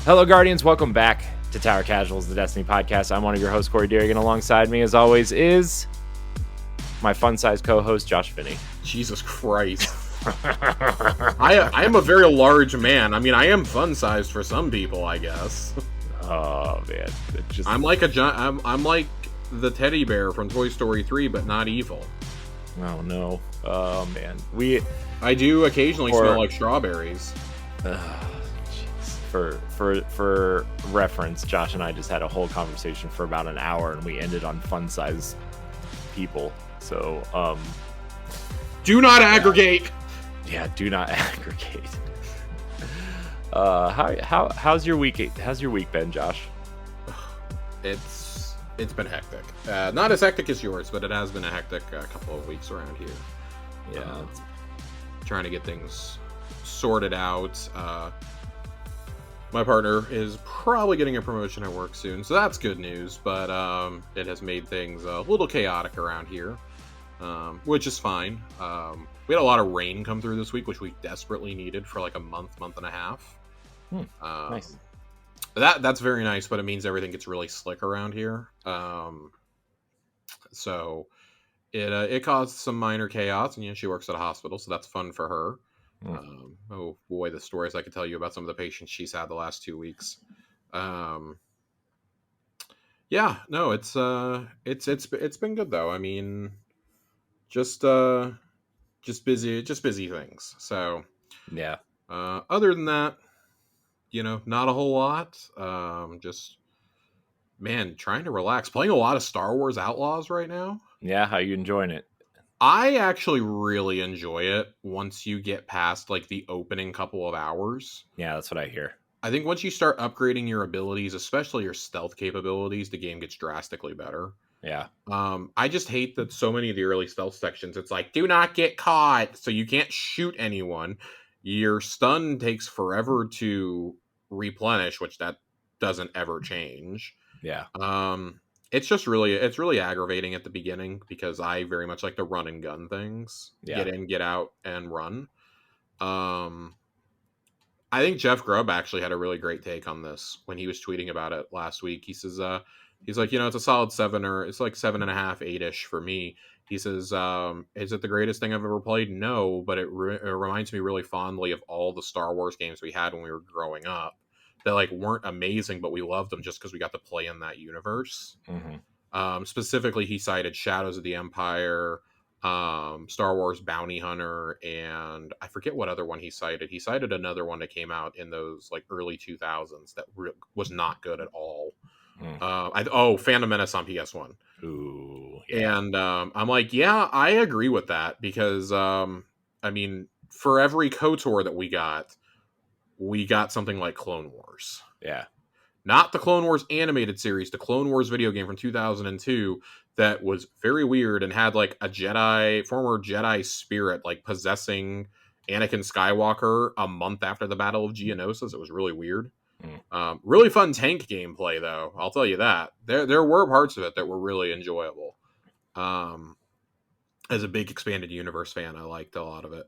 Hello, Guardians. Welcome back to Tower Casuals, the Destiny podcast. I'm one of your hosts, Corey Deerigan. Alongside me, as always, is my fun-sized co-host, Josh Finney. Jesus Christ. I am a very large man. I mean, I am fun-sized for some people, I guess. Oh, man. I'm like I'm like the teddy bear from Toy Story 3, but not evil. Oh, no. Oh, man. I do occasionally smell like strawberries. For reference, Josh and I just had a whole conversation for about an hour, and we ended on fun-sized people. So, do not aggregate. Yeah, do not aggregate. How's your week? How's your week been, Josh? It's been hectic. Not as hectic as yours, but it has been a hectic couple of weeks around here. Yeah, trying to get things sorted out. My partner is probably getting a promotion at work soon, so that's good news, but it has made things a little chaotic around here, which is fine. We had a lot of rain come through this week, which we desperately needed for like a month and a half. Nice. That's very nice, but it means everything gets really slick around here. So it caused some minor chaos, and she works at a hospital, so that's fun for her. Oh boy, the stories I could tell you about some of the patients she's had the last 2 weeks. Yeah, no, it's been good though. I mean, just busy things. So yeah. Other than that, not a whole lot. Just trying to relax. Playing a lot of Star Wars Outlaws right now. Yeah, how you enjoying it? I actually really enjoy it once you get past like the opening couple of hours. Yeah, that's what I hear. I think once you start upgrading your abilities, especially your stealth capabilities, the game gets drastically better. Yeah. I just hate that so many of the early stealth sections, it's like, do not get caught, so you can't shoot anyone. Your stun takes forever to replenish, which that doesn't ever change. Yeah. It's really aggravating at the beginning because I very much like to run and gun things. Yeah. Get in, get out, and run. I think Jeff Grubb actually had a really great take on this when he was tweeting about it last week. He says, he's like, it's a solid 7, or it's like 7.5, 8-ish for me. He says, is it the greatest thing I've ever played? No, but it reminds me really fondly of all the Star Wars games we had when we were growing up. That like weren't amazing, but we loved them just because we got to play in that universe. Mm-hmm. Specifically, he cited Shadows of the Empire, Star Wars Bounty Hunter, and I forget what other one he cited. He cited another one that came out in those like early 2000s that was not good at all. Phantom Menace on PS1. Ooh, yeah. And I'm like, yeah, I agree with that because I mean, for every KOTOR that we got something like Clone Wars. Yeah. Not the Clone Wars animated series, the Clone Wars video game from 2002 that was very weird and had like a former Jedi spirit like possessing Anakin Skywalker a month after the Battle of Geonosis. It was really weird. Really fun tank gameplay though, I'll tell you that. There were parts of it that were really enjoyable. As a big expanded universe fan, I liked a lot of it.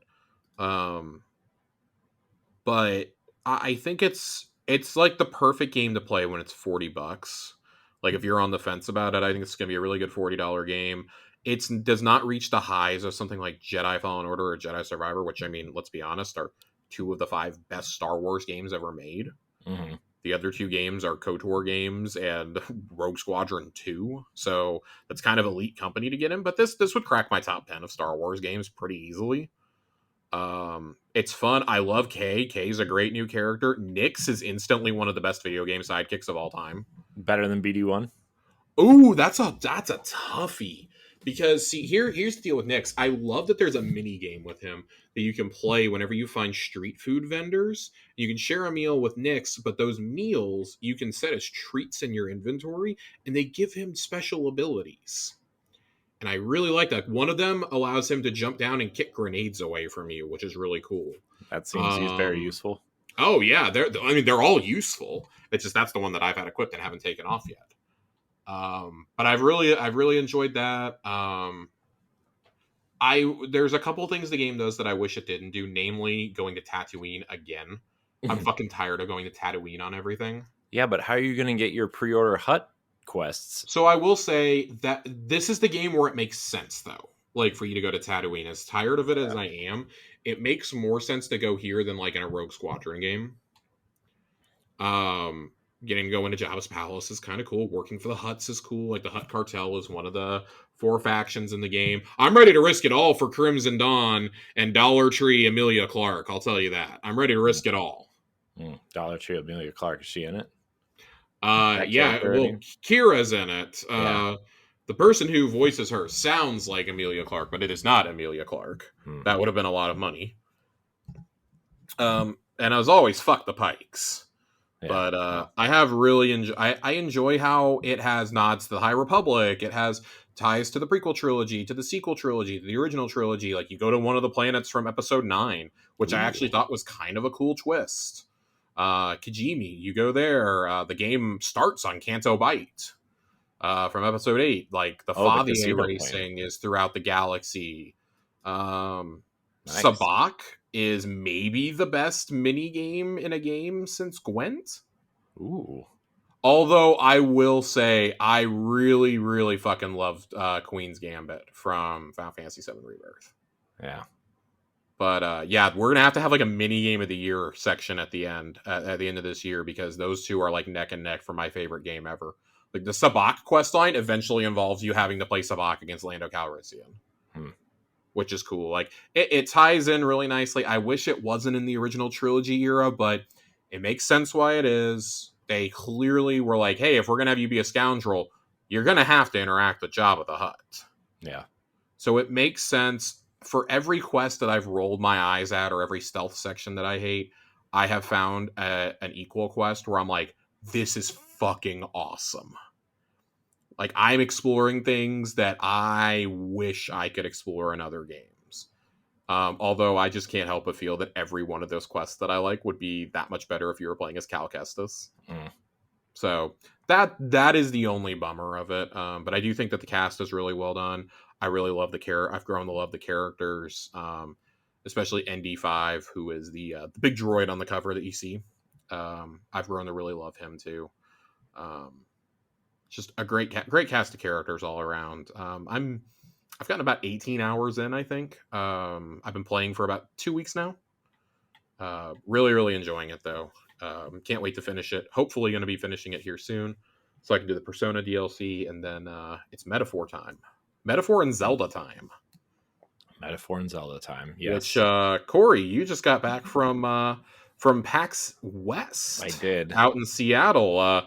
But I think it's like the perfect game to play when it's $40. Like if you're on the fence about it, I think it's going to be a really good $40 game. It does not reach the highs of something like Jedi Fallen Order or Jedi Survivor, which, I mean, let's be honest, are 2 of the 5 best Star Wars games ever made. Mm-hmm. The other 2 games are KOTOR games and Rogue Squadron 2. So that's kind of elite company to get in. But this would crack my top 10 of Star Wars games pretty easily. It's fun. I love Kay. Kay's a great new character. Nyx is instantly one of the best video game sidekicks of all time. Better than BD1? Ooh, that's a toughie. Because see, here's the deal with Nyx. I love that there's a mini game with him that you can play whenever you find street food vendors. You can share a meal with Nyx, but those meals you can set as treats in your inventory, and they give him special abilities. And I really like that. One of them allows him to jump down and kick grenades away from you, which is really cool. That seems very useful. Oh yeah, they're all useful. It's just that's the one that I've had equipped and haven't taken off yet. But I've really enjoyed that. There's a couple things the game does that I wish it didn't do, namely going to Tatooine again. I'm fucking tired of going to Tatooine on everything. Yeah, but how are you going to get your pre-order hut quests? So I will say that this is the game where it makes sense, though. Like for you to go to Tatooine, as tired of it as I am, it makes more sense to go here than like in a Rogue Squadron game. Getting to go into Jabba's palace is kind of cool. Working for the Hutts is cool. Like the Hutt cartel is one of the 4 factions in the game. I'm ready to risk it all for Crimson Dawn and Dollar Tree Amelia Clark. I'll tell you that. I'm ready to risk it all. Dollar Tree Amelia Clark, is she in it? Yeah. Well, Kira's in it. The person who voices her sounds like Amelia Clark, but it is not Amelia Clark. That would have been a lot of money. And as always, fuck the Pikes. Yeah. But I have really I enjoy how it has nods to the High Republic. It has ties to the prequel trilogy, to the sequel trilogy, to the original trilogy. Like you go to one of the planets from Episode 9, which I actually thought was kind of a cool twist. Kijimi, you go there. The game starts on Canto Bight from Episode 8. Like the Fathier racing is throughout the galaxy. Nice. Sabak is maybe the best mini game in a game since Gwent. Ooh. Although I will say I really, really fucking loved Queen's Gambit from Final Fantasy VII Rebirth. Yeah. But yeah, we're gonna have to have like a mini game of the year section at the end of this year, because those two are like neck and neck for my favorite game ever. Like the Sabak questline eventually involves you having to play Sabak against Lando Calrissian. Which is cool. Like it ties in really nicely. I wish it wasn't in the original trilogy era, but it makes sense why it is. They clearly were like, hey, if we're gonna have you be a scoundrel, you're gonna have to interact with Jabba the Hutt. Yeah. So it makes sense. For every quest that I've rolled my eyes at, or every stealth section that I hate, I have found an equal quest where I'm like, this is fucking awesome. Like, I'm exploring things that I wish I could explore in other games. Although I just can't help but feel that every one of those quests that I like would be that much better if you were playing as Cal Kestis. So that is the only bummer of it. But I do think that the cast is really well done. I really love I've grown to love the characters, especially ND5, who is the big droid on the cover that you see. I've grown to really love him too. Just a great cast of characters all around. I've gotten about 18 hours in, I think. I've been playing for about 2 weeks now. Really, really enjoying it though. Can't wait to finish it. Hopefully going to be finishing it here soon, so I can do the Persona DLC, and then it's Metaphor time. Metaphor and Zelda time. Metaphor and Zelda time. Yes. Which Corey, you just got back from PAX West. I did. Out in Seattle.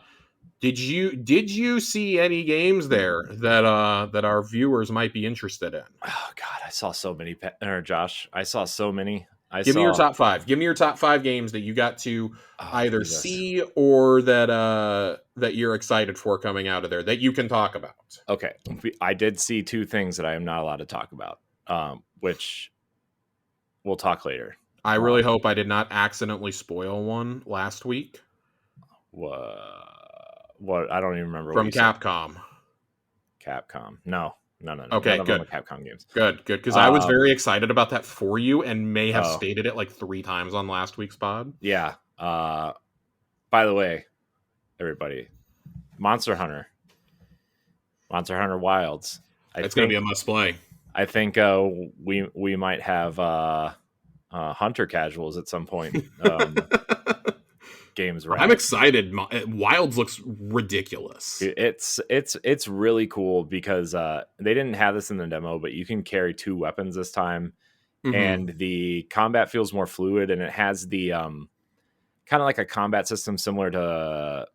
Did you see any games there that our viewers might be interested in? Oh God, I saw so many. Josh, I saw so many. Give me your top 5. Give me your top 5 games that you got to either see or that you're excited for coming out of there that you can talk about. Okay, I did see 2 things that I am not allowed to talk about, which we'll talk later. I really hope I did not accidentally spoil one last week. What? I don't even remember. From Capcom. Capcom. No. Okay, good. Capcom games. Good. Because I was very excited about that for you, and may have stated it like 3 times on last week's pod. Yeah. By the way, everybody, Monster Hunter Wilds. It's going to be a must play. I think we might have Hunter casuals at some point. Games right. I'm excited. Wilds looks ridiculous. It's really cool because they didn't have this in the demo, but you can carry 2 weapons this time, and the combat feels more fluid, and it has the kind of like a combat system similar to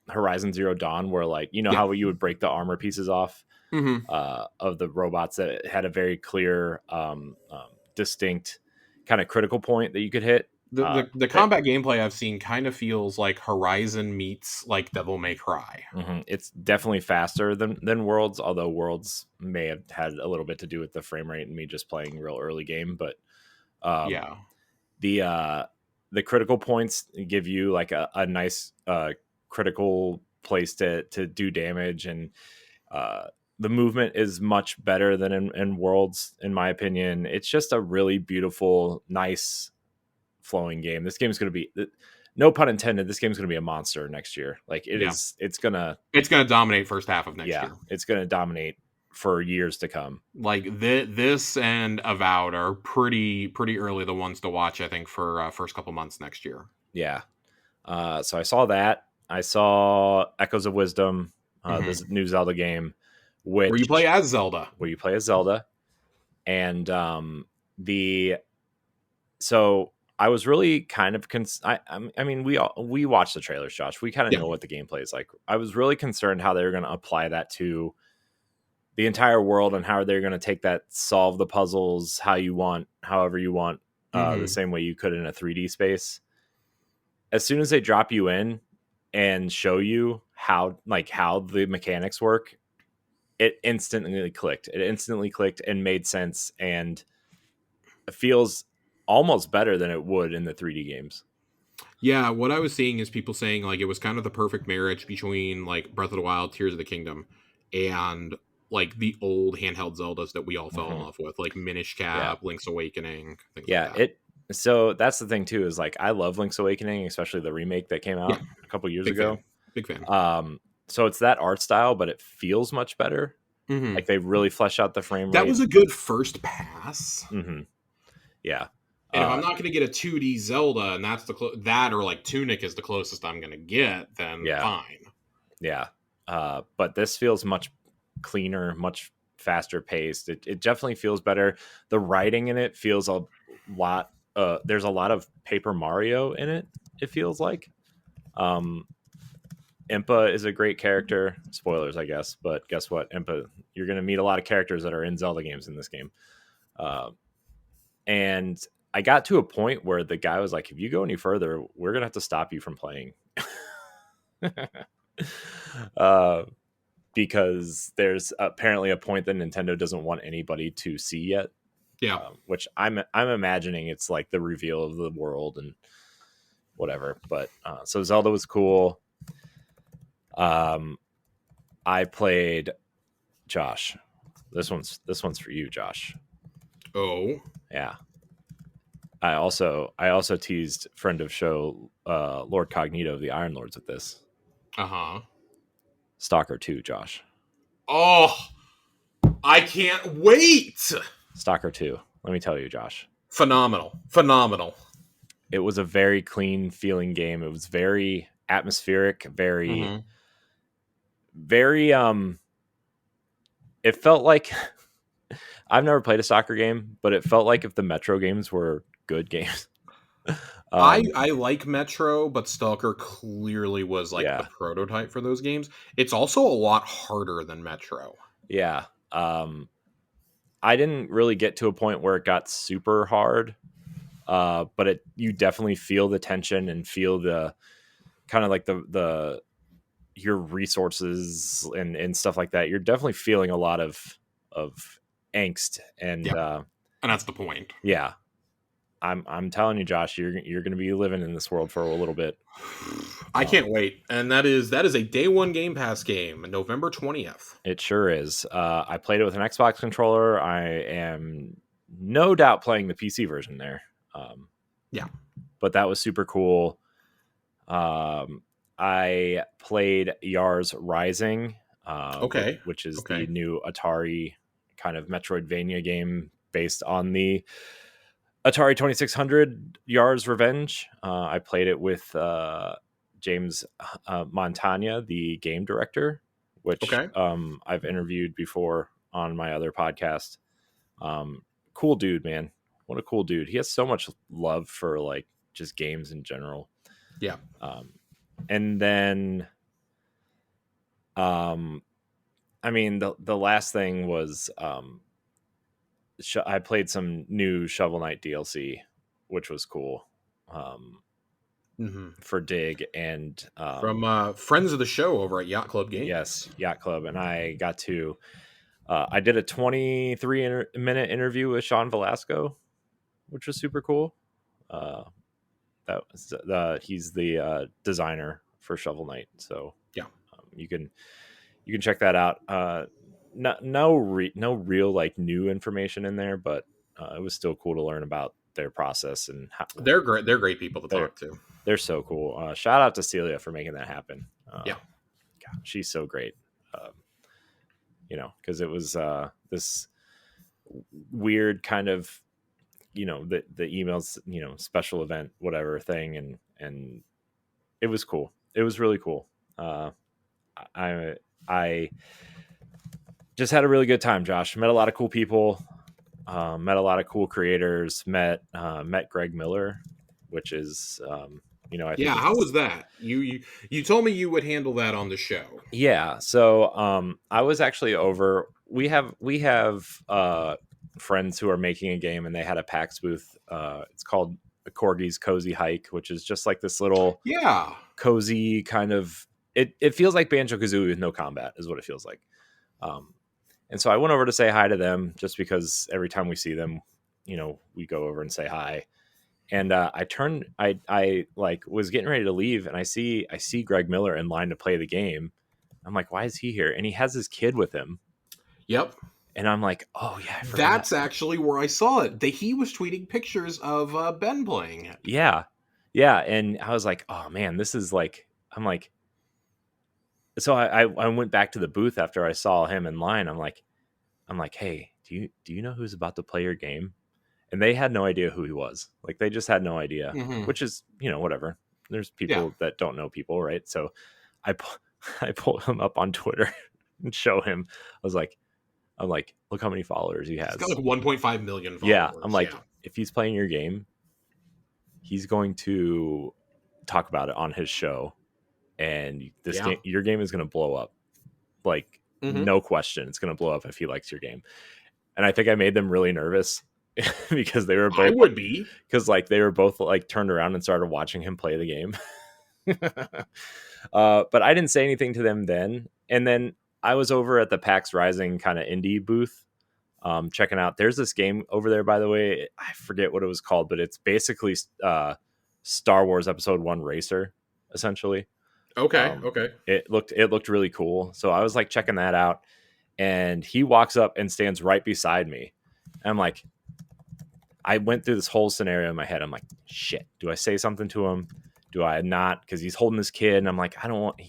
Horizon Zero Dawn, where like how you would break the armor pieces off of the robots, that it had a very clear distinct kind of critical point that you could hit. The combat gameplay I've seen kind of feels like Horizon meets like Devil May Cry. It's definitely faster than Worlds, although Worlds may have had a little bit to do with the frame rate and me just playing real early game. But the critical points give you like a nice critical place to do damage, and the movement is much better than in Worlds, in my opinion. It's just a really beautiful, nice, flowing game. This game's going to be, no pun intended, this game's going to be a monster next year. Like it's going to dominate first half of next year. It's going to dominate for years to come. Like this and Avowed are pretty early the ones to watch, I think, for first couple months next year. Yeah. So I saw that. I saw Echoes of Wisdom, this new Zelda game, where you play as Zelda. And so I was really kind of I mean, we watched the trailers, Josh. We kind of know what the gameplay is like. I was really concerned how they were going to apply that to the entire world and how they're going to take that, solve the puzzles however you want, the same way you could in a 3D space. As soon as they drop you in and show you how the mechanics work, it instantly clicked. And made sense, and it feels almost better than it would in the 3D games. Yeah, what I was seeing is people saying like it was kind of the perfect marriage between like Breath of the Wild, Tears of the Kingdom, and like the old handheld Zeldas that we all fell in love with, like Minish Cap, Link's Awakening, things like that. So that's the thing too, is like I love Link's Awakening, especially the remake that came out a couple years ago. Big fan. So it's that art style, but it feels much better. Like they really flesh out the frame rate. That was a good first pass. Yeah. And if I'm not going to get a 2D Zelda, and that's that or like Tunic is the closest I'm going to get, then fine. Yeah. But this feels much cleaner, much faster paced. It definitely feels better. The writing in it feels a lot. There's a lot of Paper Mario in it. It feels like. Impa is a great character. Spoilers, I guess, but guess what? Impa, you're going to meet a lot of characters that are in Zelda games in this game. And I got to a point where the guy was like, if you go any further, we're going to have to stop you from playing. Because there's apparently a point that Nintendo doesn't want anybody to see yet. Yeah. Which I'm imagining it's like the reveal of the world and whatever. But so Zelda was cool. I played Josh. This one's for you, Josh. Oh. Yeah. I also teased friend of show Lord Cognito of the Iron Lords with this. Stalker 2, Josh. Oh, I can't wait. Stalker 2. Let me tell you, Josh. Phenomenal. It was a very clean feeling game. It was very atmospheric, very it felt like I've never played a soccer game, but it felt like if the Metro games were good games. I like Metro, but Stalker clearly was like the prototype for those games. It's also a lot harder than Metro. Yeah. I didn't really get to a point where it got super hard, but you definitely feel the tension and feel the kind of like the your resources and stuff like that. You're definitely feeling a lot of angst and that's the point. Yeah. I'm telling you, Josh, you're going to be living in this world for a little bit. I can't wait. And that is a day one Game Pass game, November 20th. It sure is. I played it with an Xbox controller. I am no doubt playing the PC version there. But that was super cool. I played Yars Rising, which is the new Atari kind of Metroidvania game based on the Atari 2600 Yars Revenge. I played it with James Montagna, the game director, which I've interviewed before on my other podcast. Cool dude, man. What a cool dude. He has so much love for like just games in general. Yeah. And then, I mean, the last thing was, I played some new Shovel Knight DLC, which was cool, for Dig and from friends of the show over at Yacht Club Games. Yes, Yacht Club, and I got to. I did a 23-minute interview with Sean Velasco, which was super cool. That was he's the designer for Shovel Knight, so you can check that out. No real like new information in there, but it was still cool to learn about their process and how They're great. They're great people to they're talk to. they're so cool. Shout out to Celia for making that happen. Yeah. God, she's so great. Um, because it was this weird kind of the emails special event whatever thing, and it was cool. It was really cool. I just had a really good time, Josh. Met a lot of cool people. Met a lot of cool creators. Met Greg Miller, which is I think Yeah. How it's was that? You told me you would handle that on the show. yeah. So I was actually over. We have friends who are making a game, and they had a PAX booth. It's called Corgi's Cozy Hike, which is just like this little Yeah. cozy kind of. It feels like Banjo Kazooie with no combat, is what it feels like. Um, and so I went over to say hi to them, just because every time we see them, we go over and say hi. And I like was getting ready to leave, and I see Greg Miller in line to play the game. I'm like, why is he here? And he has his kid with him. Yep. And I'm like, oh yeah, I forgot. That's actually where I saw it. He was tweeting pictures of Ben playing it. Yeah. Yeah. And I was like, oh man, this is like, I'm like, so I went back to the booth after I saw him in line. I'm like, hey, do you know who's about to play your game? And they had no idea who he was. Like, they just had no idea, Mm-hmm. which is, whatever. There's people Yeah. that don't know people, right? So I I pulled him up on Twitter and show him. I'm like, look how many followers he has. He's got like 1.5 million followers. Yeah, I'm like, if he's playing your game, he's going to talk about it on his show, and game, your game is going to blow up. Like, no question, it's going to blow up if he likes your game. And I think I made them really nervous because they were both. I would be, because like they were both like turned around and started watching him play the game. But I didn't say anything to them then. And then I was over at the PAX Rising kind of indie booth, checking out. There's this game over there, by the way. I forget what it was called, but it's basically Star Wars Episode 1 Racer, essentially. Okay. Okay. It looked really cool. So I was like checking that out, and he walks up and stands right beside me. And I'm like, I went through this whole scenario in my head. I'm like, shit, do I say something to him? Do I not? Because he's holding his kid, and I'm like, I don't want,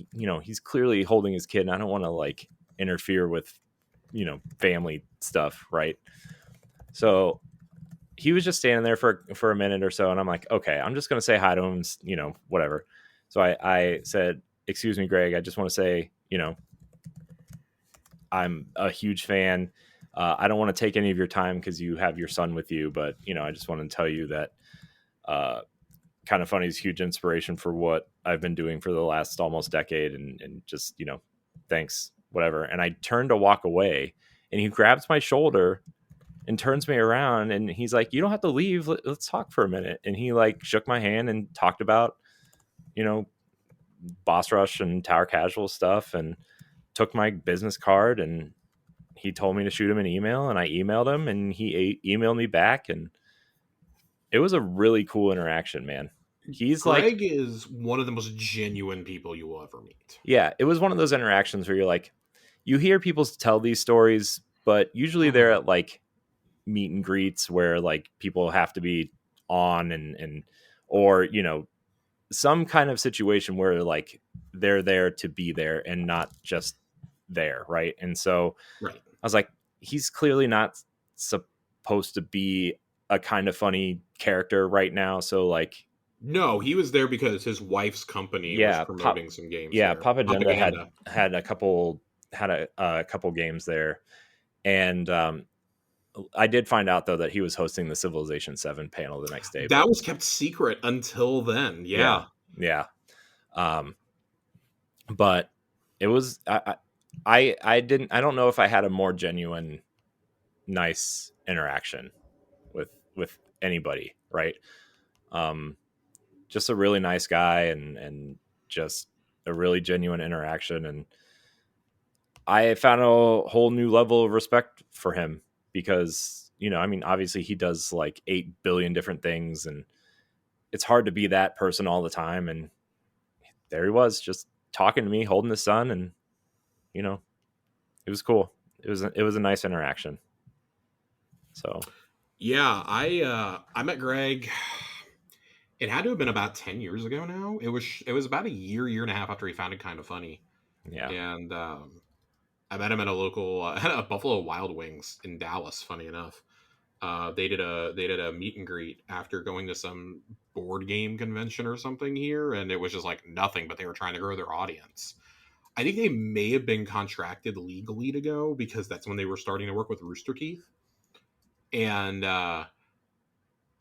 he's clearly holding his kid, and I don't want to like interfere with, family stuff, right? So he was just standing there for a minute or so, and I'm like, okay, I'm just gonna say hi to him, whatever. So I said, excuse me, Greg, I just want to say, I'm a huge fan. I don't want to take any of your time because you have your son with you, but I just want to tell you that Kind of Funny is huge inspiration for what I've been doing for the last almost decade, and just thanks, whatever. And I turned to walk away, and he grabs my shoulder and turns me around, and he's like, "You don't have to leave. Let's talk for a minute." And he like shook my hand and talked about Boss Rush and Tower Casual stuff, and took my business card, and he told me to shoot him an email, and I emailed him, and he emailed me back, and it was a really cool interaction, man. Greg is one of the most genuine people you will ever meet. Yeah, it was one of those interactions where you're like, you hear people tell these stories, but usually they're at like meet and greets where like people have to be on, and or some kind of situation where like they're there to be there and not just there, right? And so right. I was like, he's clearly not supposed to be a Kind of Funny character right now. So like, no, he was there because his wife's company was promoting some games. Yeah, there. Pop Agenda had a couple games there, and I did find out though that he was hosting the Civilization 7 panel the next day. That was kept secret until then. Yeah. But it was I don't know if I had a more genuine, nice interaction with anybody, right? Just a really nice guy, and just a really genuine interaction, and I found a whole new level of respect for him because, obviously he does like 8 billion different things, and it's hard to be that person all the time. And there he was just talking to me, holding his son, and, it was cool. It was a nice interaction. So Yeah, I met Greg. It had to have been about 10 years ago now. It was about a year and a half after he founded Kind of Funny, Yeah. and I met him at a local at a Buffalo Wild Wings in Dallas. Funny enough, they did a meet and greet after going to some board game convention or something here, and it was just like nothing. But they were trying to grow their audience. I think they may have been contracted legally to go because that's when they were starting to work with Rooster Teeth, and I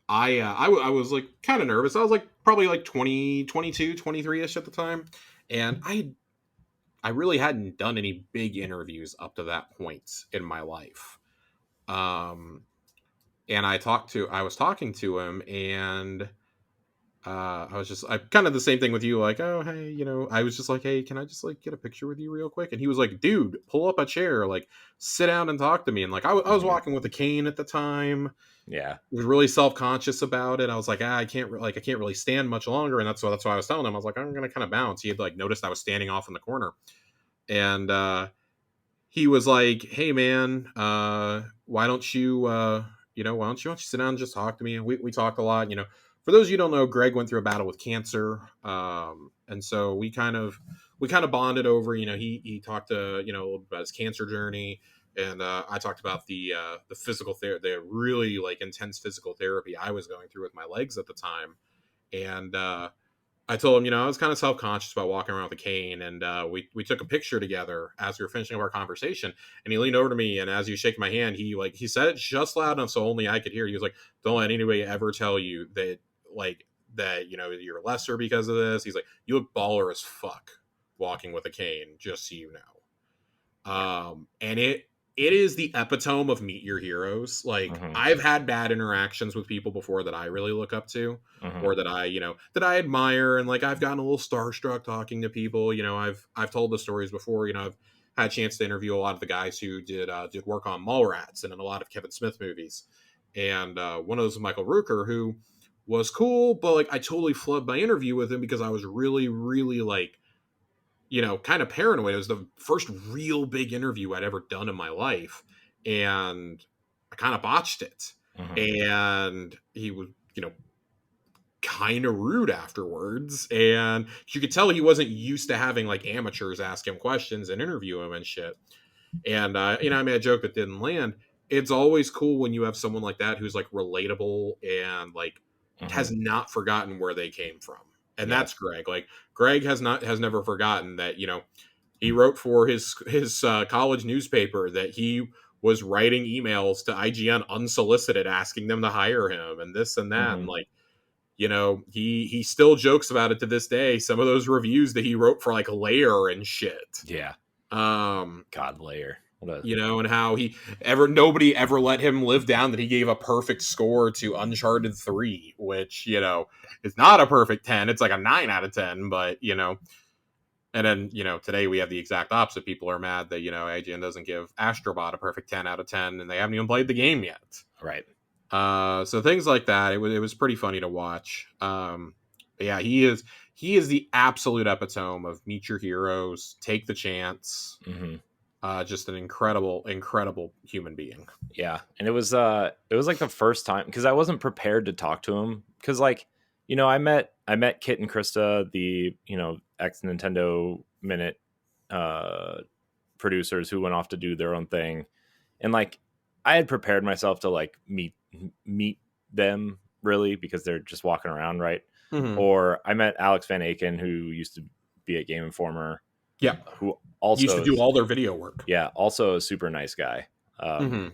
was like kind of nervous. I was like probably like 20, 22, 23ish at the time, and I really hadn't done any big interviews up to that point in my life. Um, and I was talking to him, and I kind of the same thing with you, like, oh hey, I was just like, hey, can I just like get a picture with you real quick? And he was like, dude, pull up a chair, like sit down and talk to me. And like I was Mhm. walking with a cane at the time, Yeah. was really self conscious about it. I was like, I can't really stand much longer, and that's why I was telling him. I was like, I'm gonna kind of bounce. He had like noticed I was standing off in the corner, and he was like, "Hey man, why don't you sit down and just talk to me?" And we talked a lot. For those of you who don't know, Greg went through a battle with cancer, and so we kind of bonded over. He talked to about his cancer journey, and I talked about the physical therapy, the really like intense physical therapy I was going through with my legs at the time, and I told him, I was kind of self conscious about walking around with a cane, and we took a picture together as we were finishing up our conversation. And he leaned over to me, and as he was shaking my hand, he said it just loud enough so only I could hear. He was like, "Don't let anybody ever tell you that like that you're lesser because of this." He's like, "You look baller as fuck walking with a cane, just so you know." And it is the epitome of meet your heroes. Like Mhm. I've had bad interactions with people before that I really look up to, Mhm. or that I admire, and like I've gotten a little starstruck talking to people. I've told the stories before. I've had a chance to interview a lot of the guys who did work on Mallrats and in a lot of Kevin Smith movies, and one of those was Michael Rooker, who was cool, but like I totally flubbed my interview with him because I was really really like kind of paranoid. It was the first real big interview I'd ever done in my life, and I kind of botched it. Mhm. And he was, kind of rude afterwards, and you could tell he wasn't used to having like amateurs ask him questions and interview him and shit. And I made a joke that didn't land. It's always cool when you have someone like that who's like relatable and like Mhm. has not forgotten where they came from. And Yeah. that's Greg. Like Greg has never forgotten that he wrote for his college newspaper that he was writing emails to IGN unsolicited, asking them to hire him, and this and that, and Mhm. like he still jokes about it to this day. Some of those reviews that he wrote for like Layer and shit. Yeah. Um, God, Layer. What a and how nobody ever let him live down that he gave a perfect score to Uncharted 3, which is not a perfect 10. It's like a 9 out of 10, but and then today we have the exact opposite. People are mad that AGN doesn't give Astrobot a perfect 10 out of 10, and they haven't even played the game yet. right. So things like that, it was pretty funny to watch. But yeah, he is the absolute epitome of meet your heroes, take the chance. Mhm. Just an incredible, incredible human being. Yeah, and it was like the first time because I wasn't prepared to talk to him because like I met Kit and Krista, the ex Nintendo Minute uh producers who went off to do their own thing, and like I had prepared myself to like meet them really because they're just walking around, right? Mm-hmm. Or I met Alex Van Aken, who used to be at Game Informer, Yeah, who he used to also do is, all their video work. yeah, also a super nice guy. um Mm-hmm.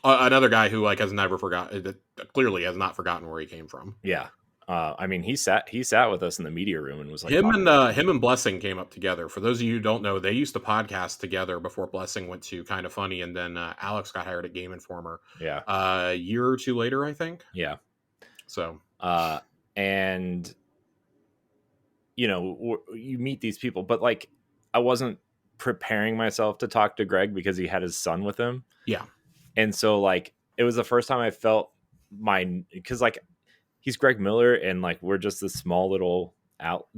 Another guy who like has never forgotten, clearly has not forgotten where he came from. Yeah. I mean, he sat with us in the media room and was like Him talking and to us. him and Blessing came up together. For those of you who don't know, they used to podcast together before Blessing went to Kind of Funny, and then Alex got hired at Game Informer Yeah. a year or two later, I think. Yeah. So Uh, and you meet these people, but like I wasn't preparing myself to talk to Greg because he had his son with him, yeah, and so like it was the first time I felt because like he's Greg Miller, and like we're just this small little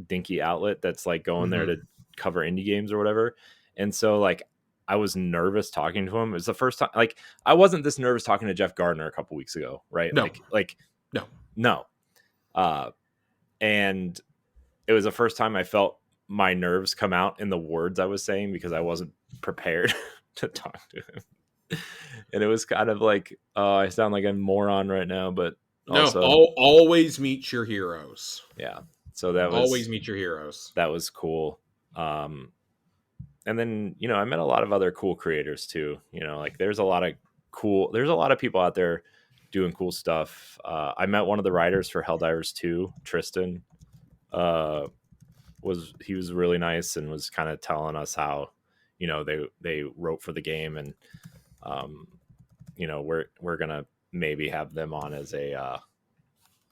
dinky outlet that's like going there hmm to cover indie games or whatever, and so like I was nervous talking to him. It was the first time, like, I wasn't this nervous talking to Jeff Gardner a couple weeks ago, right? No. No. And it was the first time I felt my nerves come out in the words I was saying because I wasn't prepared to talk to him. And it was kind of like, oh, I sound like a moron right now, but also always meet your heroes. Yeah. So that was always meet your heroes. That was cool. And then, I met a lot of other cool creators too. Like there's a lot of people out there doing cool stuff. I met one of the writers for Helldivers 2, Tristan. He was really nice and was kind of telling us how, they wrote for the game, and we're gonna maybe have them on as a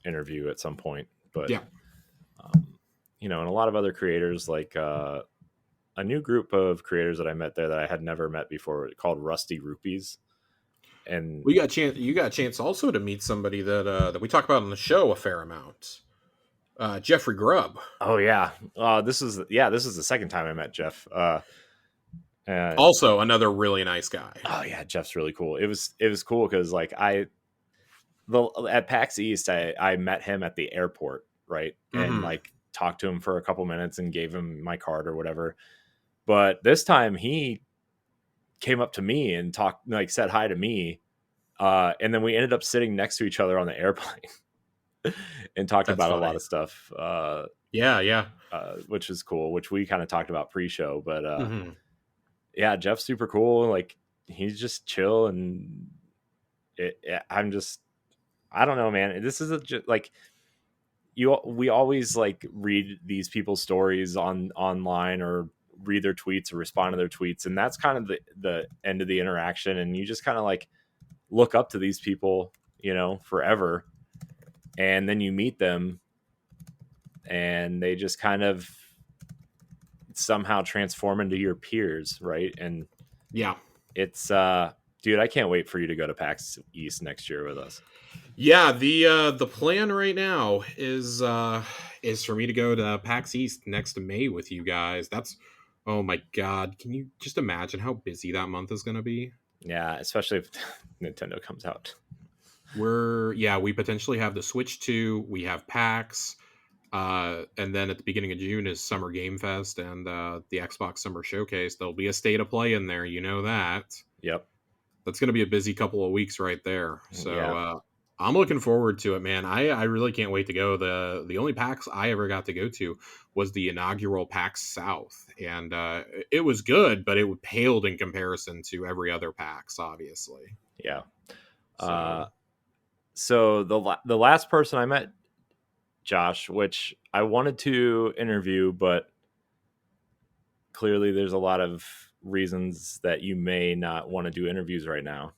interview at some point. But yeah, and a lot of other creators, like a new group of creators that I met there that I had never met before, called Rusty Rupees. And you got a chance also to meet somebody that we talk about on the show a fair amount. Jeffrey Grubb. Oh yeah. This is the second time I met Jeff. Also another really nice guy. Oh yeah, Jeff's really cool. It was cool because like at PAX East, I met him at the airport, right? And like talked to him for a couple minutes and gave him my card or whatever. But this time he came up to me and said hi to me. And then we ended up sitting next to each other on the airplane and talked about a lot of stuff. Which is cool, which we kind of talked about pre-show, but yeah, Jeff's super cool. Like he's just chill, and I don't know, man. This is like we always like read these people's stories online or read their tweets or respond to their tweets, and that's kind of the end of the interaction. And you just kind of like look up to these people, forever, and then you meet them and they just kind of somehow transform into your peers, right? And yeah, it's dude, I can't wait for you to go to PAX East next year with us. Yeah, the plan right now is for me to go to PAX East next May with you guys. That's, oh my god, can you just imagine how busy that month is going to be? Yeah, especially if Nintendo comes out. We potentially have the Switch 2, we have PAX, and then at the beginning of June is Summer Game Fest and the Xbox Summer Showcase. There'll be a State of Play in there, you know that. Yep. That's going to be a busy couple of weeks right there. So I'm looking forward to it, man. I really can't wait to go. The only PAX I ever got to go to was the inaugural PAX South, and it was good, but it paled in comparison to every other PAX, obviously. Yeah. So the last person I met, Josh, which I wanted to interview, but clearly there's a lot of reasons that you may not want to do interviews right now.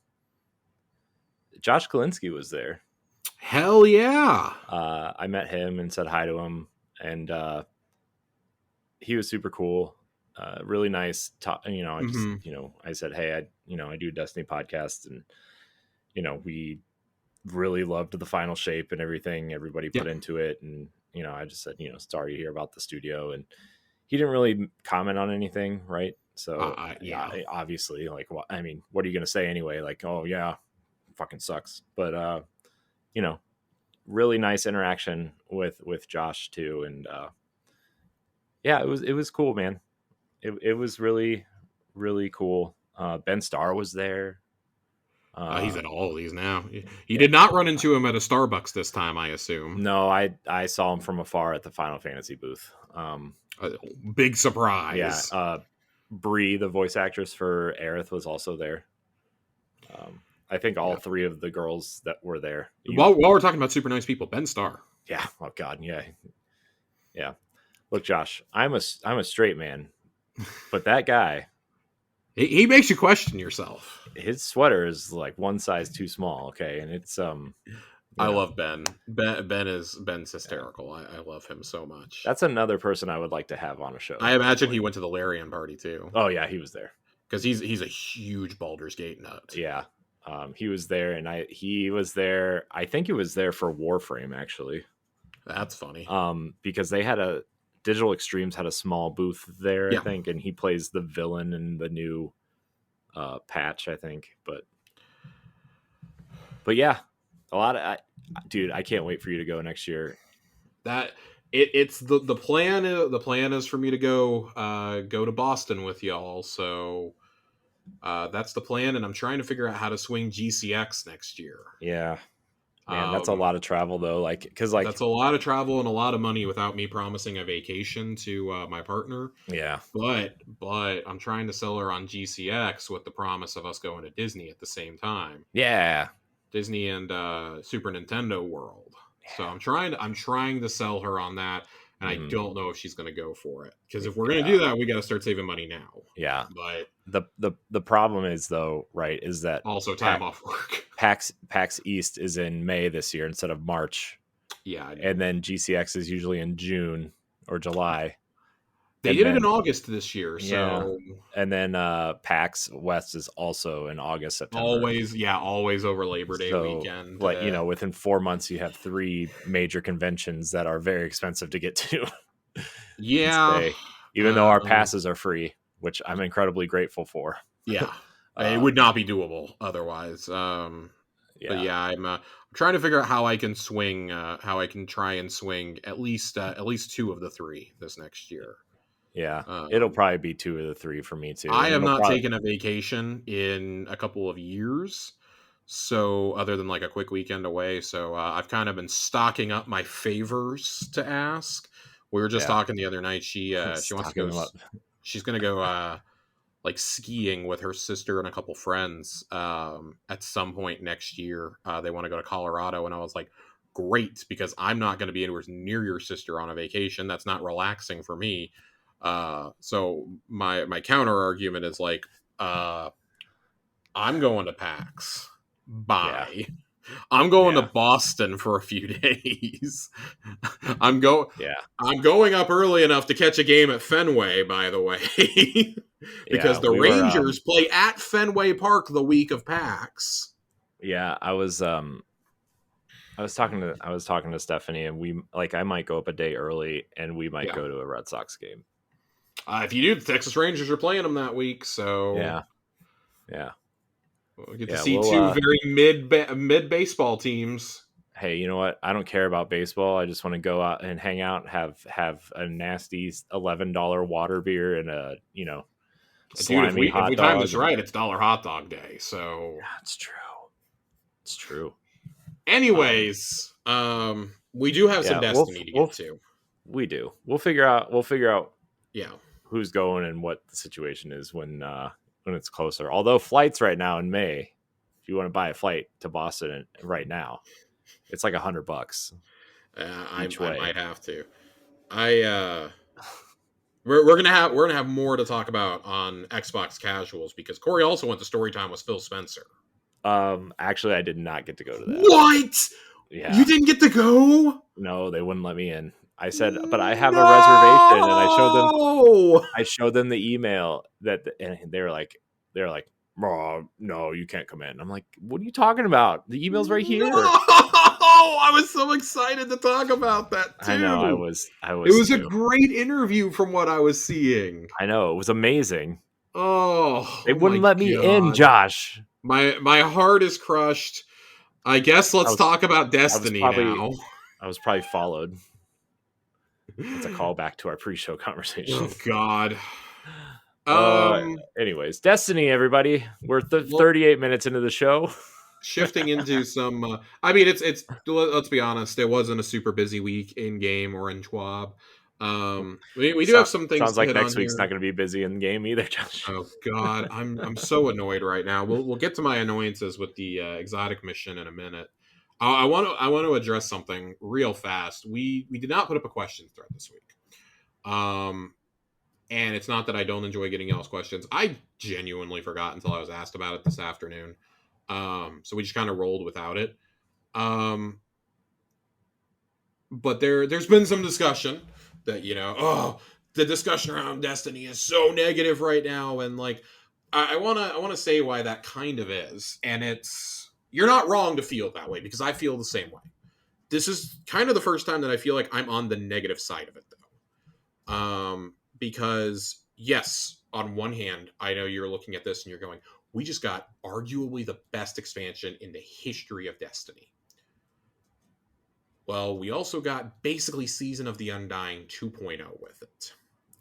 Josh Kalinske was there. Hell yeah. I met him and said hi to him, and he was super cool. Really nice. I said, hey, I do a Destiny podcast, and we really loved the final shape and everything everybody put into it. And, I just said, sorry to hear about the studio. And he didn't really comment on anything. Right. So obviously, like, what are you going to say anyway? Like, oh yeah, fucking sucks. But, really nice interaction with Josh too. And, it was cool, man. It was really, really cool. Ben Starr was there. He's at all of these now. You did not run into him at a Starbucks this time, I assume. No, I saw him from afar at the Final Fantasy booth. Big surprise. Yeah. Bree, the voice actress for Aerith, was also there. I think all three of the girls that were there. While we're talking about super nice people, Ben Starr. Yeah. Oh God. Yeah. Yeah. Look, Josh, I'm a straight man, but that guy. He makes you question yourself. His sweater is like one size too small. Okay. And it's, I love Ben. Ben's hysterical. I love him so much. That's another person I would like to have on a show. I imagine he went to the Larian party too. Oh yeah. He was there. Cause he's a huge Baldur's Gate nut. Yeah. He was there, and he was there. I think he was there for Warframe, actually. That's funny. Because they had Digital Extremes had a small booth there, I think, and he plays the villain in the new patch, I think. But yeah, a lot of dude, I can't wait for you to go next year. That it's the plan. The plan is for me to go to Boston with y'all. So that's the plan, and I'm trying to figure out how to swing GCX next year. Yeah, man, that's a lot of travel though. Like, because like that's a lot of travel and a lot of money without me promising a vacation to my partner. yeah, But I'm trying to sell her on GCX with the promise of us going to Disney at the same time. yeah, Disney and Super Nintendo World. So I'm trying to sell her on that, and I don't know if she's going to go for it, because if we're going to do that, we got to start saving money now. Yeah, but the problem is though, right? Is that also time off work. PAX East is in May this year instead of March. Yeah, and then GCX is usually in June or July. They did it in August this year, so and then PAX West is also in August, September. Always over Labor Day weekend. Like within 4 months, you have 3 major conventions that are very expensive to get to. Yeah, even though our passes are free, which I'm incredibly grateful for. Yeah, it would not be doable otherwise. But yeah, I'm trying to figure out how I can try and swing at least 2 of the 3 this next year. Yeah, it'll probably be 2 of the 3 for me too. I have not taken a vacation in a couple of years, so other than like a quick weekend away. So I've kind of been stocking up my favors to ask. We were just talking the other night. She wants to go. She's going to go like skiing with her sister and a couple friends at some point next year. They want to go to Colorado, and I was like, great, because I'm not going to be anywhere near your sister on a vacation. That's not relaxing for me. So my counter argument is like, I'm going to PAX. Bye. Yeah. I'm going to Boston for a few days. I'm going up early enough to catch a game at Fenway, by the way, because the Rangers play at Fenway Park the week of PAX. Yeah, I was talking to Stephanie, and I might go up a day early, and we might go to a Red Sox game. If you do, the Texas Rangers are playing them that week, so yeah. We'll get to see 2 very mid baseball teams. Hey, you know what? I don't care about baseball. I just want to go out and hang out, have a nasty $11 water beer and a slimy hot dog. If we time this right, it's Dollar Hot Dog Day. So yeah, it's true. It's true. Anyways, we do have some Destiny to get to. We do. We'll figure out. Yeah. Who's going and what the situation is when it's closer. Although flights right now in May, if you want to buy a flight to Boston right now, it's like $100 each way. I might have to. We're gonna have more to talk about on Xbox Casuals, because Corey also went to Storytime with Phil Spencer. Actually, I did not get to go to that. What? Yeah, you didn't get to go? No, they wouldn't let me in. I said, but I have a reservation, and I showed them the email and they're like, oh, no, you can't come in. I'm like, what are you talking about? The email's right here. I was so excited to talk about that too. I know, I was. It was a great interview from what I was seeing. I know, it was amazing. Oh, they wouldn't let me in, Josh. My heart is crushed. I guess let's talk about Destiny now. I was probably followed. It's a callback to our pre-show conversation. Oh God. Anyways, Destiny, everybody. We're 38 minutes into the show. Shifting into some. I mean, it's. Let's be honest. It wasn't a super busy week in game or in TWAB. We do have some things. Sounds like next week's not going to be busy in game either, Josh. Oh God, I'm so annoyed right now. We'll get to my annoyances with the exotic mission in a minute. I want to address something real fast. We did not put up a question thread this week. And it's not that I don't enjoy getting y'all's questions. I genuinely forgot until I was asked about it this afternoon. So we just kind of rolled without it. But there's been some discussion that, the discussion around Destiny is so negative right now, and like I wanna say why that kind of is. And you're not wrong to feel that way, because I feel the same way. This is kind of the first time that I feel like I'm on the negative side of it, though. Because yes, on one hand, I know you're looking at this and you're going, we just got arguably the best expansion in the history of Destiny. Well, we also got basically Season of the Undying 2.0 with it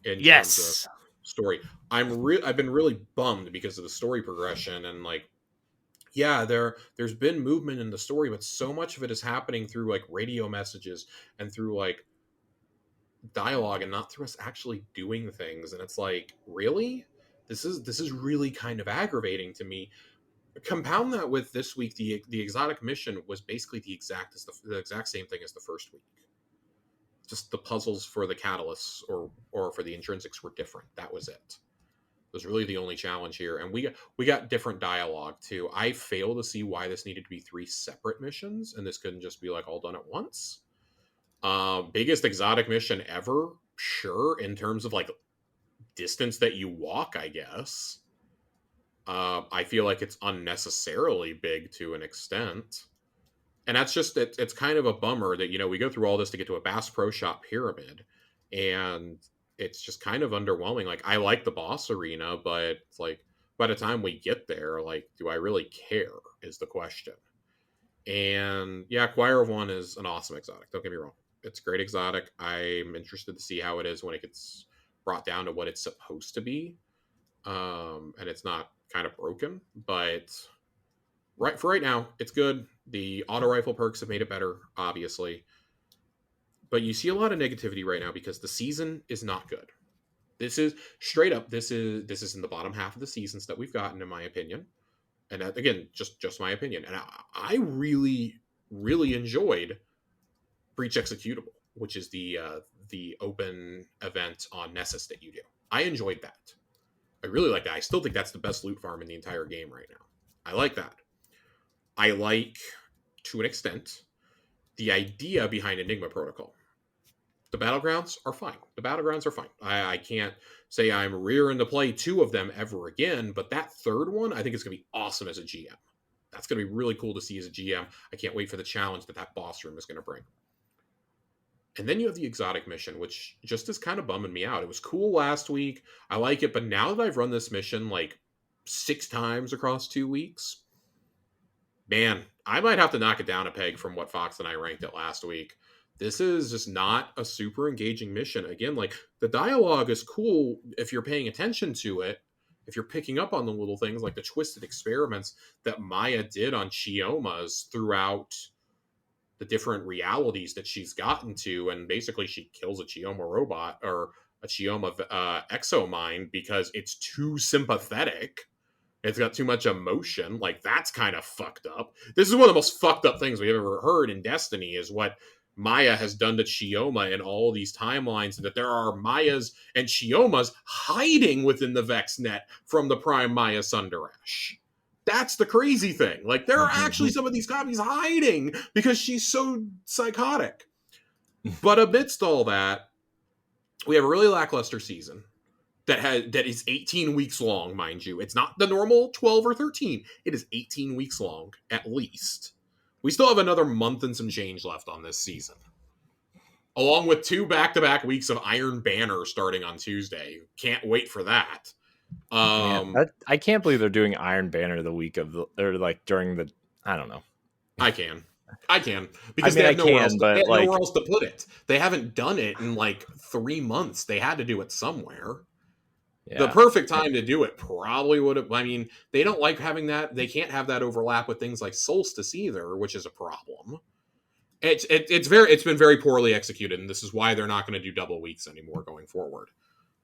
in terms of story. I've been really bummed because of the story progression, and like, yeah, there's been movement in the story, but so much of it is happening through like radio messages and through like dialogue and not through us actually doing things. And it's like, really? This is really kind of aggravating to me. Compound that with this week, the exotic mission was basically the exact same thing as the first week. Just the puzzles for the catalysts or for the intrinsics were different. That was it. Was really the only challenge here, and we got different dialogue too. I fail to see why this needed to be 3 separate missions, and this couldn't just be like all done at once. Biggest exotic mission ever, sure, in terms of like distance that you walk, I guess. I feel like it's unnecessarily big to an extent, and that's just it's kind of a bummer that we go through all this to get to a Bass Pro Shop pyramid, and it's just kind of underwhelming. Like, I like the boss arena, but it's like by the time we get there, like, do I really care is the question. And yeah, Choir of One is an awesome exotic. Don't get me wrong. It's a great exotic. I'm interested to see how it is when it gets brought down to what it's supposed to be. And it's not kind of broken, but for right now, it's good. The auto rifle perks have made it better, obviously. But you see a lot of negativity right now because the season is not good. This is straight up. This is in the bottom half of the seasons that we've gotten, in my opinion. And that, again, just my opinion. And I really, really enjoyed Breach Executable, which is the open event on Nessus that you do. I enjoyed that. I really like that. I still think that's the best loot farm in the entire game right now. I like that. I like, to an extent, the idea behind Enigma Protocol. The battlegrounds are fine. I can't say I'm rearing to play 2 of them ever again, but that third one, I think it's going to be awesome as a GM. That's going to be really cool to see as a GM. I can't wait for the challenge that boss room is going to bring. And then you have the exotic mission, which just is kind of bumming me out. It was cool last week. I like it, but now that I've run this mission like 6 times across 2 weeks, man, I might have to knock it down a peg from what Fox and I ranked it last week. This is just not a super engaging mission. Again, like, the dialogue is cool if you're paying attention to it, if you're picking up on the little things like the twisted experiments that Maya did on Chiomas throughout the different realities that she's gotten to. And basically she kills a Chioma robot or a Chioma exomind because it's too sympathetic. It's got too much emotion. Like, that's kind of fucked up. This is one of the most fucked up things we've ever heard in Destiny, is what Maya has done to Chioma in all these timelines, and that there are Mayas and Chiomas hiding within the Vex net from the Prime Maya Sundaresh. That's the crazy thing. Like, there are actually some of these copies hiding because she's so psychotic. But amidst all that, we have a really lackluster season that is 18 weeks long, mind you. It's not the normal 12 or 13. It is 18 weeks long, at least. We still have another month and some change left on this season, along with 2 back-to-back weeks of Iron Banner starting on Tuesday. Can't wait for that. I can't believe they're doing Iron Banner the week of during the. I don't know. I can because they have nowhere else to put it. They haven't done it in like 3 months. They had to do it somewhere. Yeah. The perfect time to do it probably would have. I mean, they don't like having that. They can't have that overlap with things like Solstice either, which is a problem. It's been very poorly executed, and this is why they're not going to do double weeks anymore going forward.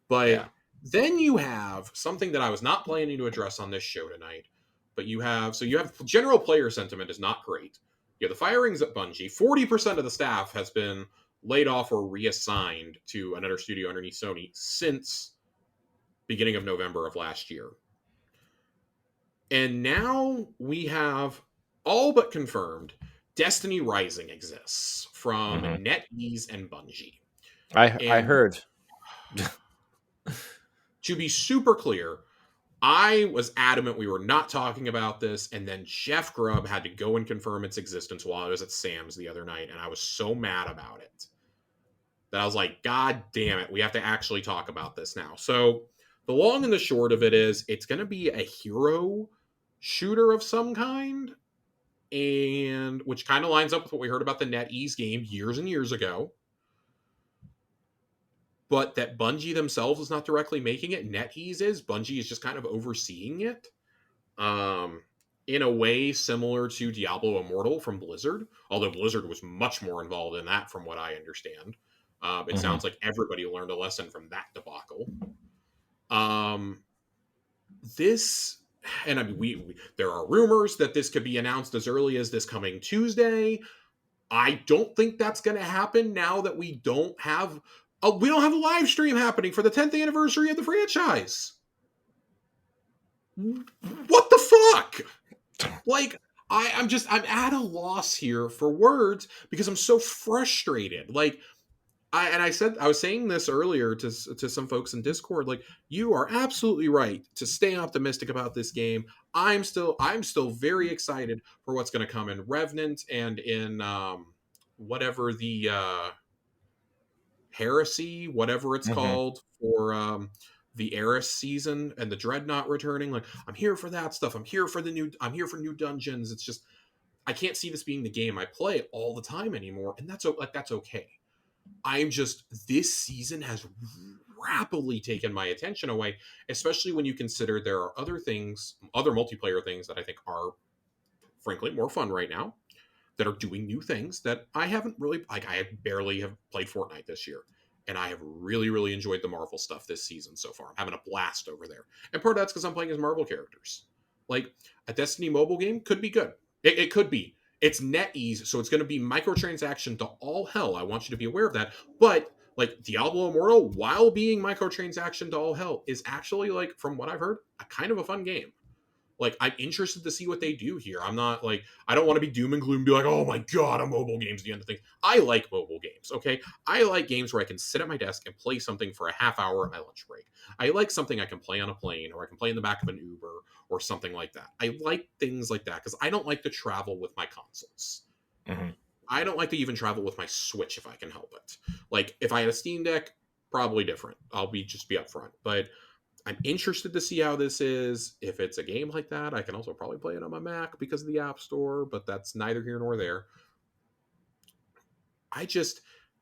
But then you have something that I was not planning to address on this show tonight. But you have general player sentiment is not great. You have the firings at Bungie. 40% of the staff has been laid off or reassigned to another studio underneath Sony since beginning of November of last year. And now we have all but confirmed Destiny Rising exists from NetEase and Bungie. I heard. To be super clear, I was adamant we were not talking about this, and then Jeff Grubb had to go and confirm its existence while I was at Sam's the other night, and I was so mad about it that I was like, God damn it, we have to actually talk about this now. So the long and the short of it is, it's going to be a hero shooter of some kind, and which kind of lines up with what we heard about the NetEase game years and years ago. But that Bungie themselves is not directly making it. NetEase is. Bungie is just kind of overseeing it. In a way similar to Diablo Immortal from Blizzard, although Blizzard was much more involved in that from what I understand. It sounds like everybody learned a lesson from that debacle. This, and I mean, there are rumors that this could be announced as early as this coming Tuesday. I don't think that's going to happen now that we don't have a live stream happening for the 10th anniversary of the franchise. What the fuck? Like, I'm at a loss here for words because I'm so frustrated. Like, I was saying this earlier to some folks in Discord. Like, you are absolutely right to stay optimistic about this game. I'm still very excited for what's going to come in Revenant and in whatever the Heresy, whatever it's called, for the Eris season and the Dreadnought returning. Like, I'm here for that stuff. I'm here for new dungeons. It's just, I can't see this being the game I play all the time anymore, and that's okay. This season has rapidly taken my attention away, especially when you consider there are other multiplayer things that I think are frankly more fun right now, that are doing new things that I haven't really, like, I barely have played Fortnite this year. And I have really, really enjoyed the Marvel stuff this season so far. I'm having a blast over there. And part of that's because I'm playing as Marvel characters. Like, a Destiny mobile game could be good. It could be. It's NetEase, so it's going to be microtransaction to all hell. I want you to be aware of that. But, like, Diablo Immortal, while being microtransaction to all hell, is actually, like, from what I've heard, a kind of a fun game. Like, I'm interested to see what they do here. I'm not, like, I don't want to be doom and gloom and be like, oh my god, a mobile game's the end of things. I like mobile games, okay? I like games where I can sit at my desk and play something for a half hour at my lunch break. I like something I can play on a plane, or I can play in the back of an Uber, or something like that. I like things like that, because I don't like to travel with my consoles. I don't like to even travel with my Switch if I can help it. Like, if I had a Steam Deck, probably different. I'll just be upfront. But I'm interested to see how this is. If it's a game like that, I can also probably play it on my Mac because of the App Store, but that's neither here nor there.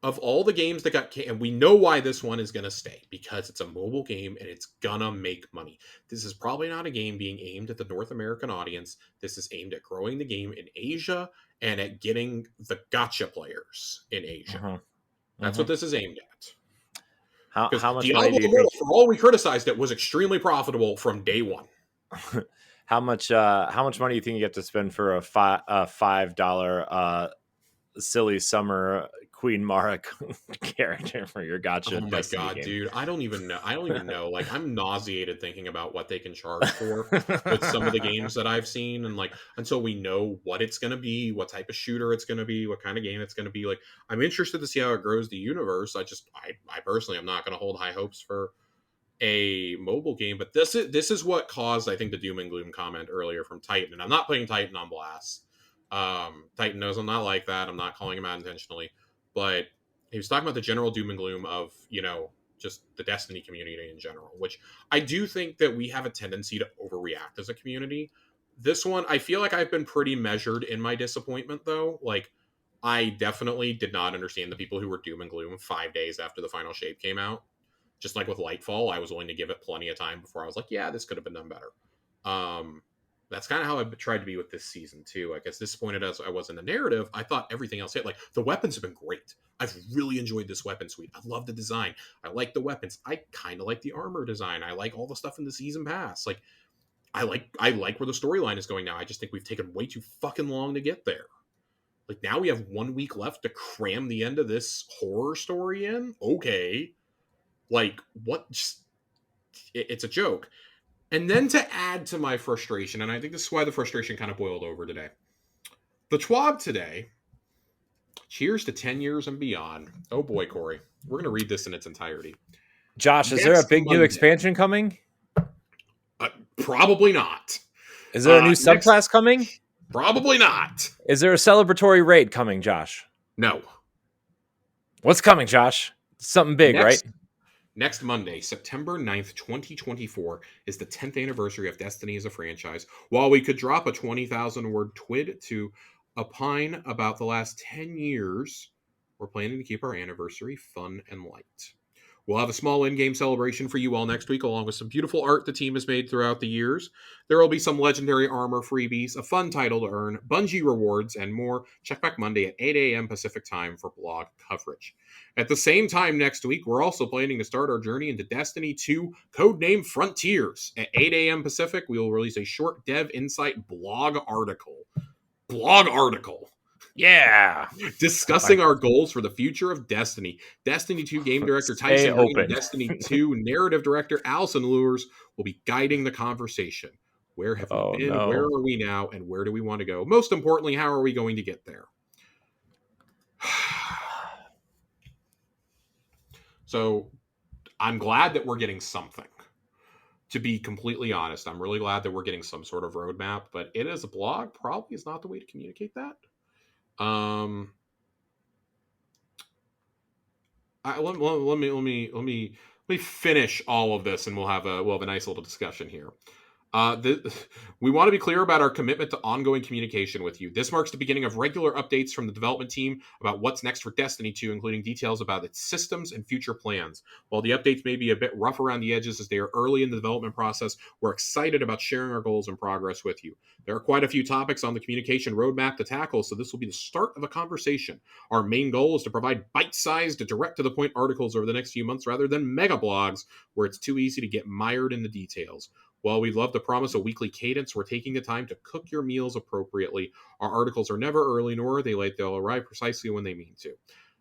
Of all the games that got, and we know why this one is going to stay, because it's a mobile game and it's going to make money. This is probably not a game being aimed at the North American audience. This is aimed at growing the game in Asia and at getting the gacha players in Asia. That's what this is aimed at. How much Diablo money do you Immortal, think? for all we criticized it, was extremely profitable from day one. How much money do you think you get to spend for a $5 silly summer Queen Mara character for your gacha? Oh my god, game? Dude! I don't even know. Like, I'm nauseated thinking about what they can charge for with some of the games that I've seen, and like, until we know what it's going to be, what type of shooter it's going to be, what kind of game it's going to be. Like, I'm interested to see how it grows the universe. I personally am not going to hold high hopes for a mobile game, but this is what caused, I think, the doom and gloom comment earlier from Titan. And I'm not putting Titan on blast. Titan knows I'm not like that. I'm not calling him out intentionally, but he was talking about the general doom and gloom of, just the Destiny community in general, which I do think that we have a tendency to overreact as a community. This one, I feel like I've been pretty measured in my disappointment, though. Like, I definitely did not understand the people who were doom and gloom 5 days after the final shape came out. Just like with Lightfall, I was willing to give it plenty of time before I was like, yeah, this could have been done better. That's kind of how I've tried to be with this season, too. Like, as disappointed as I was in the narrative, I thought everything else hit. Like, the weapons have been great. I've really enjoyed this weapon suite. I love the design. I like the weapons. I kind of like the armor design. I like all the stuff in the season pass. Like, I like where the storyline is going now. I just think we've taken way too fucking long to get there. Like, now we have 1 week left to cram the end of this horror story in? Okay. Like, what? Just, it's a joke. And then to add to my frustration, and I think this is why the frustration kind of boiled over today. The TWAB today, cheers to 10 years and beyond. Oh boy, Corey. We're going to read this in its entirety. Josh, is there a big new expansion coming? Probably not. Is there a new subclass coming? Probably not. Is there a celebratory raid coming, Josh? No. What's coming, Josh? Something big, right? Next Monday, September 9th, 2024, is the 10th anniversary of Destiny as a franchise. While we could drop a 20,000 word twid to opine about the last 10 years, we're planning to keep our anniversary fun and light. We'll have a small in-game celebration for you all next week, along with some beautiful art the team has made throughout the years. There will be some legendary armor freebies, a fun title to earn, Bungie rewards, and more. Check back Monday at 8 a.m. Pacific time for blog coverage. At the same time next week, we're also planning to start our journey into Destiny 2, codename Frontiers. At 8 a.m. Pacific, we will release a short dev insight blog article. Yeah. Discussing our goals for the future of Destiny. Destiny 2 game director Tyson Green and Destiny 2 narrative director Allison Lures will be guiding the conversation. Where have we been? No. Where are we now? And where do we want to go? Most importantly, how are we going to get there? So I'm glad that we're getting something. To be completely honest, I'm really glad that we're getting some sort of roadmap, but it as a blog probably is not the way to communicate that. Let me finish all of this, and we'll have a nice little discussion here. We want to be clear about our commitment to ongoing communication with you. This marks the beginning of regular updates from the development team about what's next for Destiny 2, including details about its systems and future plans. While the updates may be a bit rough around the edges as they are early in the development process, we're excited about sharing our goals and progress with you. There are quite a few topics on the communication roadmap to tackle, so this will be the start of a conversation. Our main goal is to provide bite-sized, direct-to-the-point articles over the next few months rather than mega blogs where it's too easy to get mired in the details. While we'd love to promise a weekly cadence, we're taking the time to cook your meals appropriately. Our articles are never early, nor are they late. They'll arrive precisely when they mean to.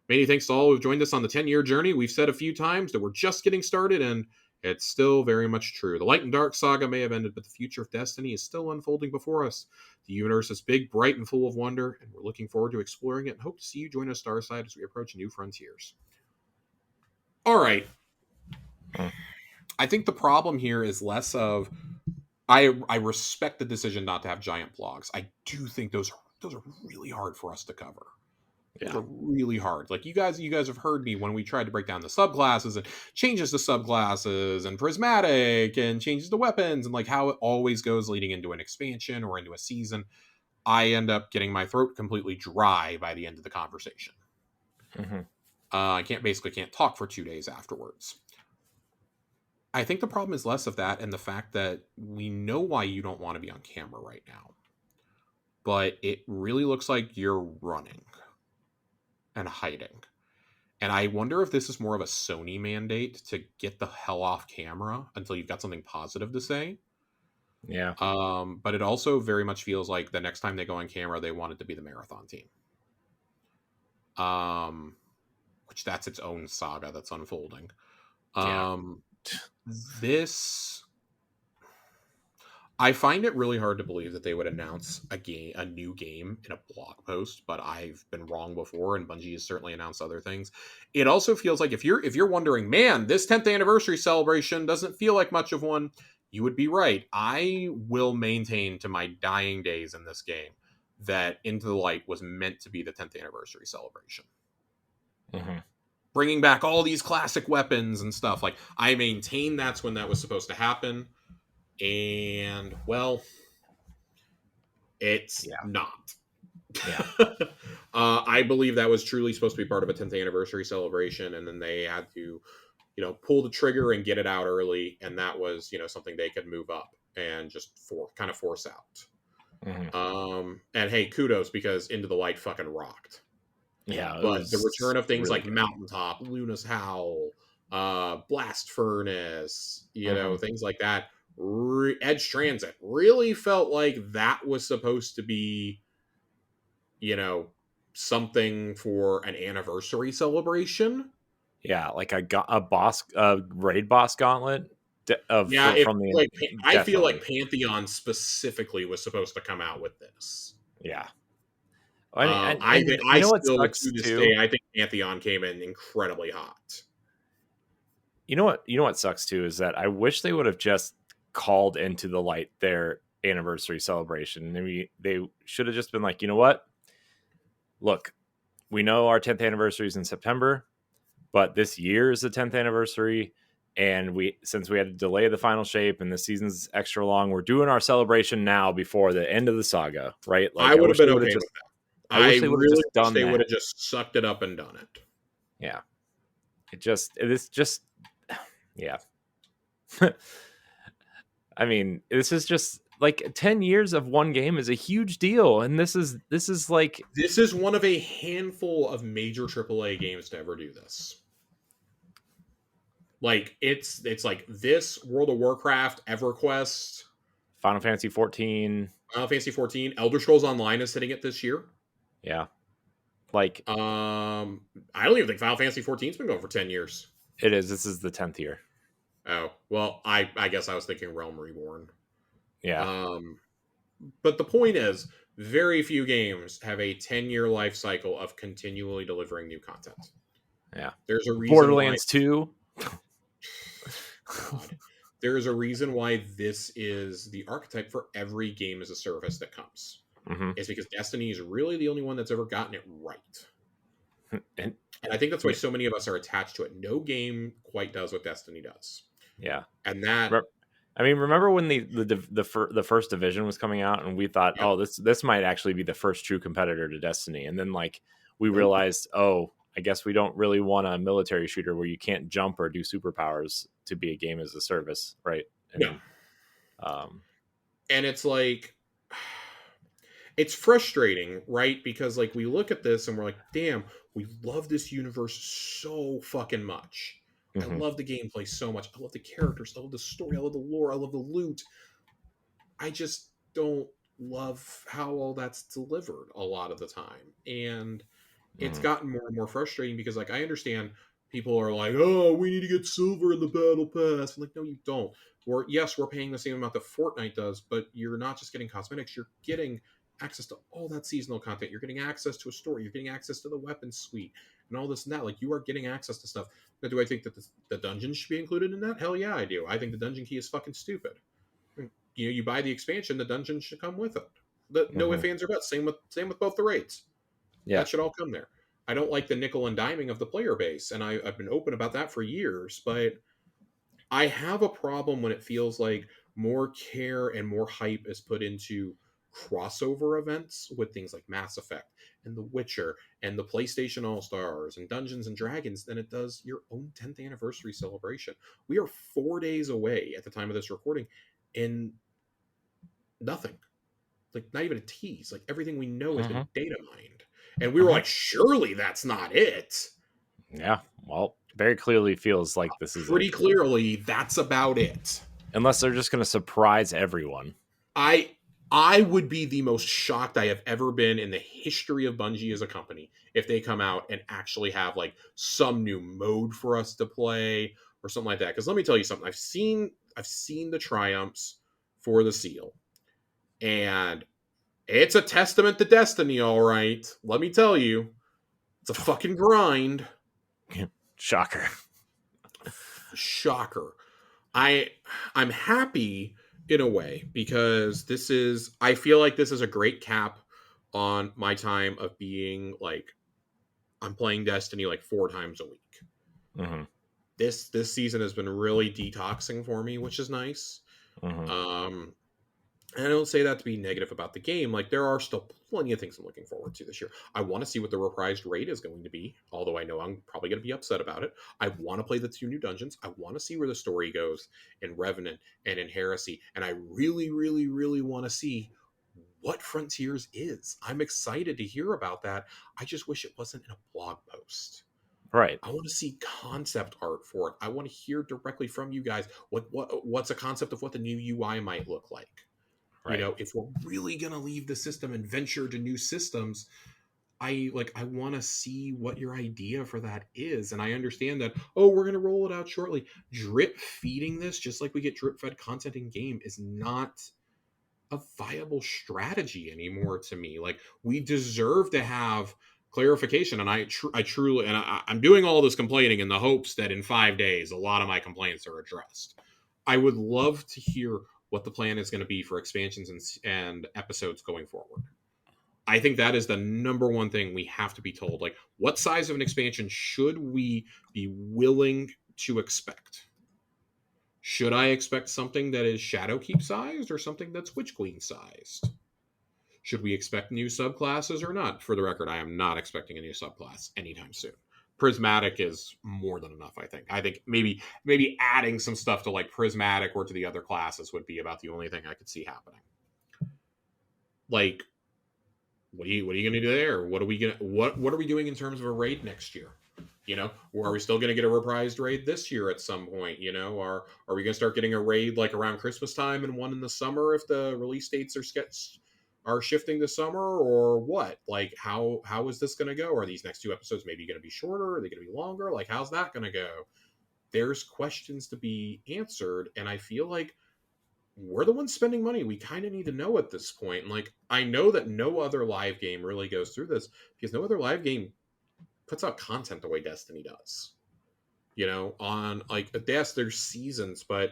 Many thanks to all who've joined us on the 10-year journey. We've said a few times that we're just getting started, and it's still very much true. The Light and Dark saga may have ended, but the future of Destiny is still unfolding before us. The universe is big, bright, and full of wonder, and we're looking forward to exploring it and hope to see you join us Starside as we approach new frontiers. All right. I think the problem here is less of... I respect the decision not to have giant blogs. I do think those are really hard for us to cover. Yeah. Those are really hard. Like you guys have heard me when we tried to break down the subclasses and changes to subclasses and prismatic and changes to weapons and like how it always goes leading into an expansion or into a season. I end up getting my throat completely dry by the end of the conversation. Mm-hmm. I can't talk for 2 days afterwards. I think the problem is less of that and the fact that we know why you don't want to be on camera right now. But it really looks like you're running and hiding. And I wonder if this is more of a Sony mandate to get the hell off camera until you've got something positive to say. Yeah. But it also very much feels like the next time they go on camera, they want it to be the marathon team. Which that's its own saga that's unfolding. This, I find it really hard to believe that they would announce a new game in a blog post, but I've been wrong before, and Bungie has certainly announced other things. It also feels like if you're wondering, man, this 10th anniversary celebration doesn't feel like much of one, you would be right. I will maintain to my dying days in this game that Into the Light was meant to be the 10th anniversary celebration. Mm-hmm. Bringing back all these classic weapons and stuff. Like, I maintain that's when that was supposed to happen. And, well, it's not. Yeah. I believe that was truly supposed to be part of a 10th anniversary celebration, and then they had to, pull the trigger and get it out early, and that was, something they could move up and just force out. Mm-hmm. And hey, kudos, because Into the Light fucking rocked. Yeah, but the return of things really like good. Mountaintop, Luna's Howl, Blast Furnace, things like that. Edge Transit really felt like that was supposed to be, something for an anniversary celebration. Yeah, like a raid boss gauntlet. I feel like Pantheon specifically was supposed to come out with this. Yeah. I think Pantheon came in incredibly hot. You know what sucks too is that I wish they would have just called Into the Light their anniversary celebration. Maybe they should have just been like, you know what? Look, we know our 10th anniversary is in September, but this year is the 10th anniversary. And since we had to delay the final shape and the season's extra long, we're doing our celebration now before the end of the saga, right? Like I would have been okay with that. I wish they would have really just wish done they would that. have just sucked it up and done it. Yeah. It's just yeah. I mean, this is just like 10 years of one game is a huge deal. And this is like, this is one of a handful of major AAA games to ever do this. Like it's like this, World of Warcraft, EverQuest, Final Fantasy 14. Final Fantasy 14, Elder Scrolls Online is hitting it this year. Yeah. Like, I don't even think Final Fantasy 14's been going for 10 years. It is. This is the 10th year. Oh, well, I guess I was thinking Realm Reborn. Yeah. But the point is, very few games have a 10-year life cycle of continually delivering new content. Yeah. There's a reason Borderlands 2. God. There is a reason why this is the archetype for every game as a service that comes. Mm-hmm. It's because Destiny is really the only one that's ever gotten it right. And I think that's why so many of us are attached to it. No game quite does what Destiny does. Yeah. And that... I mean, remember when the first Division was coming out and we thought, oh, this might actually be the first true competitor to Destiny. And then like we realized, oh, I guess we don't really want a military shooter where you can't jump or do superpowers to be a game as a service, right? And it's like, it's frustrating, right? Because like we look at this and we're like, damn, we love this universe so fucking much. Mm-hmm. I love the gameplay so much. I love the characters. I love the story. I love the lore. I love the loot. I just don't love how all that's delivered a lot of the time. And it's gotten more and more frustrating because like I understand people are like, oh, we need to get silver in the battle pass. I'm like, no, you don't. Yes, we're paying the same amount that Fortnite does, but you're not just getting cosmetics. You're getting access to all that seasonal content. You're getting access to a story. You're getting access to the weapon suite and all this and that. Like you are getting access to stuff. Now, do I think that the dungeons should be included in that? Hell yeah, I do. I think the dungeon key is fucking stupid. You know, you buy the expansion, the dungeon should come with it. No ifs, ands, or buts. Same with both the raids. Yeah, that should all come there. I don't like the nickel and diming of the player base, and I've been open about that for years, but I have a problem when it feels like more care and more hype is put into crossover events with things like Mass Effect and The Witcher and the PlayStation All-Stars and Dungeons and Dragons than it does your own 10th anniversary celebration. We are 4 days away at the time of this recording, and nothing. Like, not even a tease. Like, everything we know has been data mined. And we were like, surely that's not it. Yeah, well, very clearly feels like this is pretty clearly that's about it. Unless they're just going to surprise everyone. I would be the most shocked I have ever been in the history of Bungie as a company if they come out and actually have like some new mode for us to play or something like that. Because let me tell you something. I've seen the triumphs for the seal, and it's a testament to Destiny, all right. Let me tell you. It's a fucking grind. Shocker. Shocker. I'm happy in a way because I feel like this is a great cap on my time of being like, I'm playing Destiny like 4 times a week. Mm-hmm. This season has been really detoxing for me, which is nice. Mm-hmm. And I don't say that to be negative about the game. Like, there are still plenty of things I'm looking forward to this year. I want to see what the reprised raid is going to be, although I know I'm probably going to be upset about it. I want to play the 2 new dungeons. I want to see where the story goes in Revenant and in Heresy. And I really, really, really want to see what Frontiers is. I'm excited to hear about that. I just wish it wasn't in a blog post. Right. I want to see concept art for it. I want to hear directly from you guys what's a concept of what the new UI might look like. Right. You know, if we're really going to leave the system and venture to new systems, I want to see what your idea for that is. And I understand that, we're going to roll it out shortly. Drip feeding this, just like we get drip fed content in game, is not a viable strategy anymore to me. Like, we deserve to have clarification. And I truly, and I'm doing all this complaining in the hopes that in 5 days, a lot of my complaints are addressed. I would love to hear what the plan is going to be for expansions and episodes going forward. I think that is the number one thing we have to be told. Like, what size of an expansion should we be willing to expect? Should I expect something that is Shadowkeep sized or something that's Witch Queen sized? Should we expect new subclasses or not? For the record, I am not expecting a new subclass anytime soon. Prismatic is more than enough, I think. I think maybe adding some stuff to like Prismatic or to the other classes would be about the only thing I could see happening. Like, what are you going to do there? What are we doing in terms of a raid next year? You know, or are we still going to get a reprised raid this year at some point? You know, are we going to start getting a raid like around Christmas time and one in the summer if the release dates are shifting to summer, or what? Like, how is this going to go? Are these next 2 episodes maybe going to be shorter? Are they going to be longer? Like, how's that going to go? There's questions to be answered, and I feel like we're the ones spending money. We kind of need to know at this point. And like, I know that no other live game really goes through this because no other live game puts out content the way Destiny does. You know, on like, yes, there's seasons, but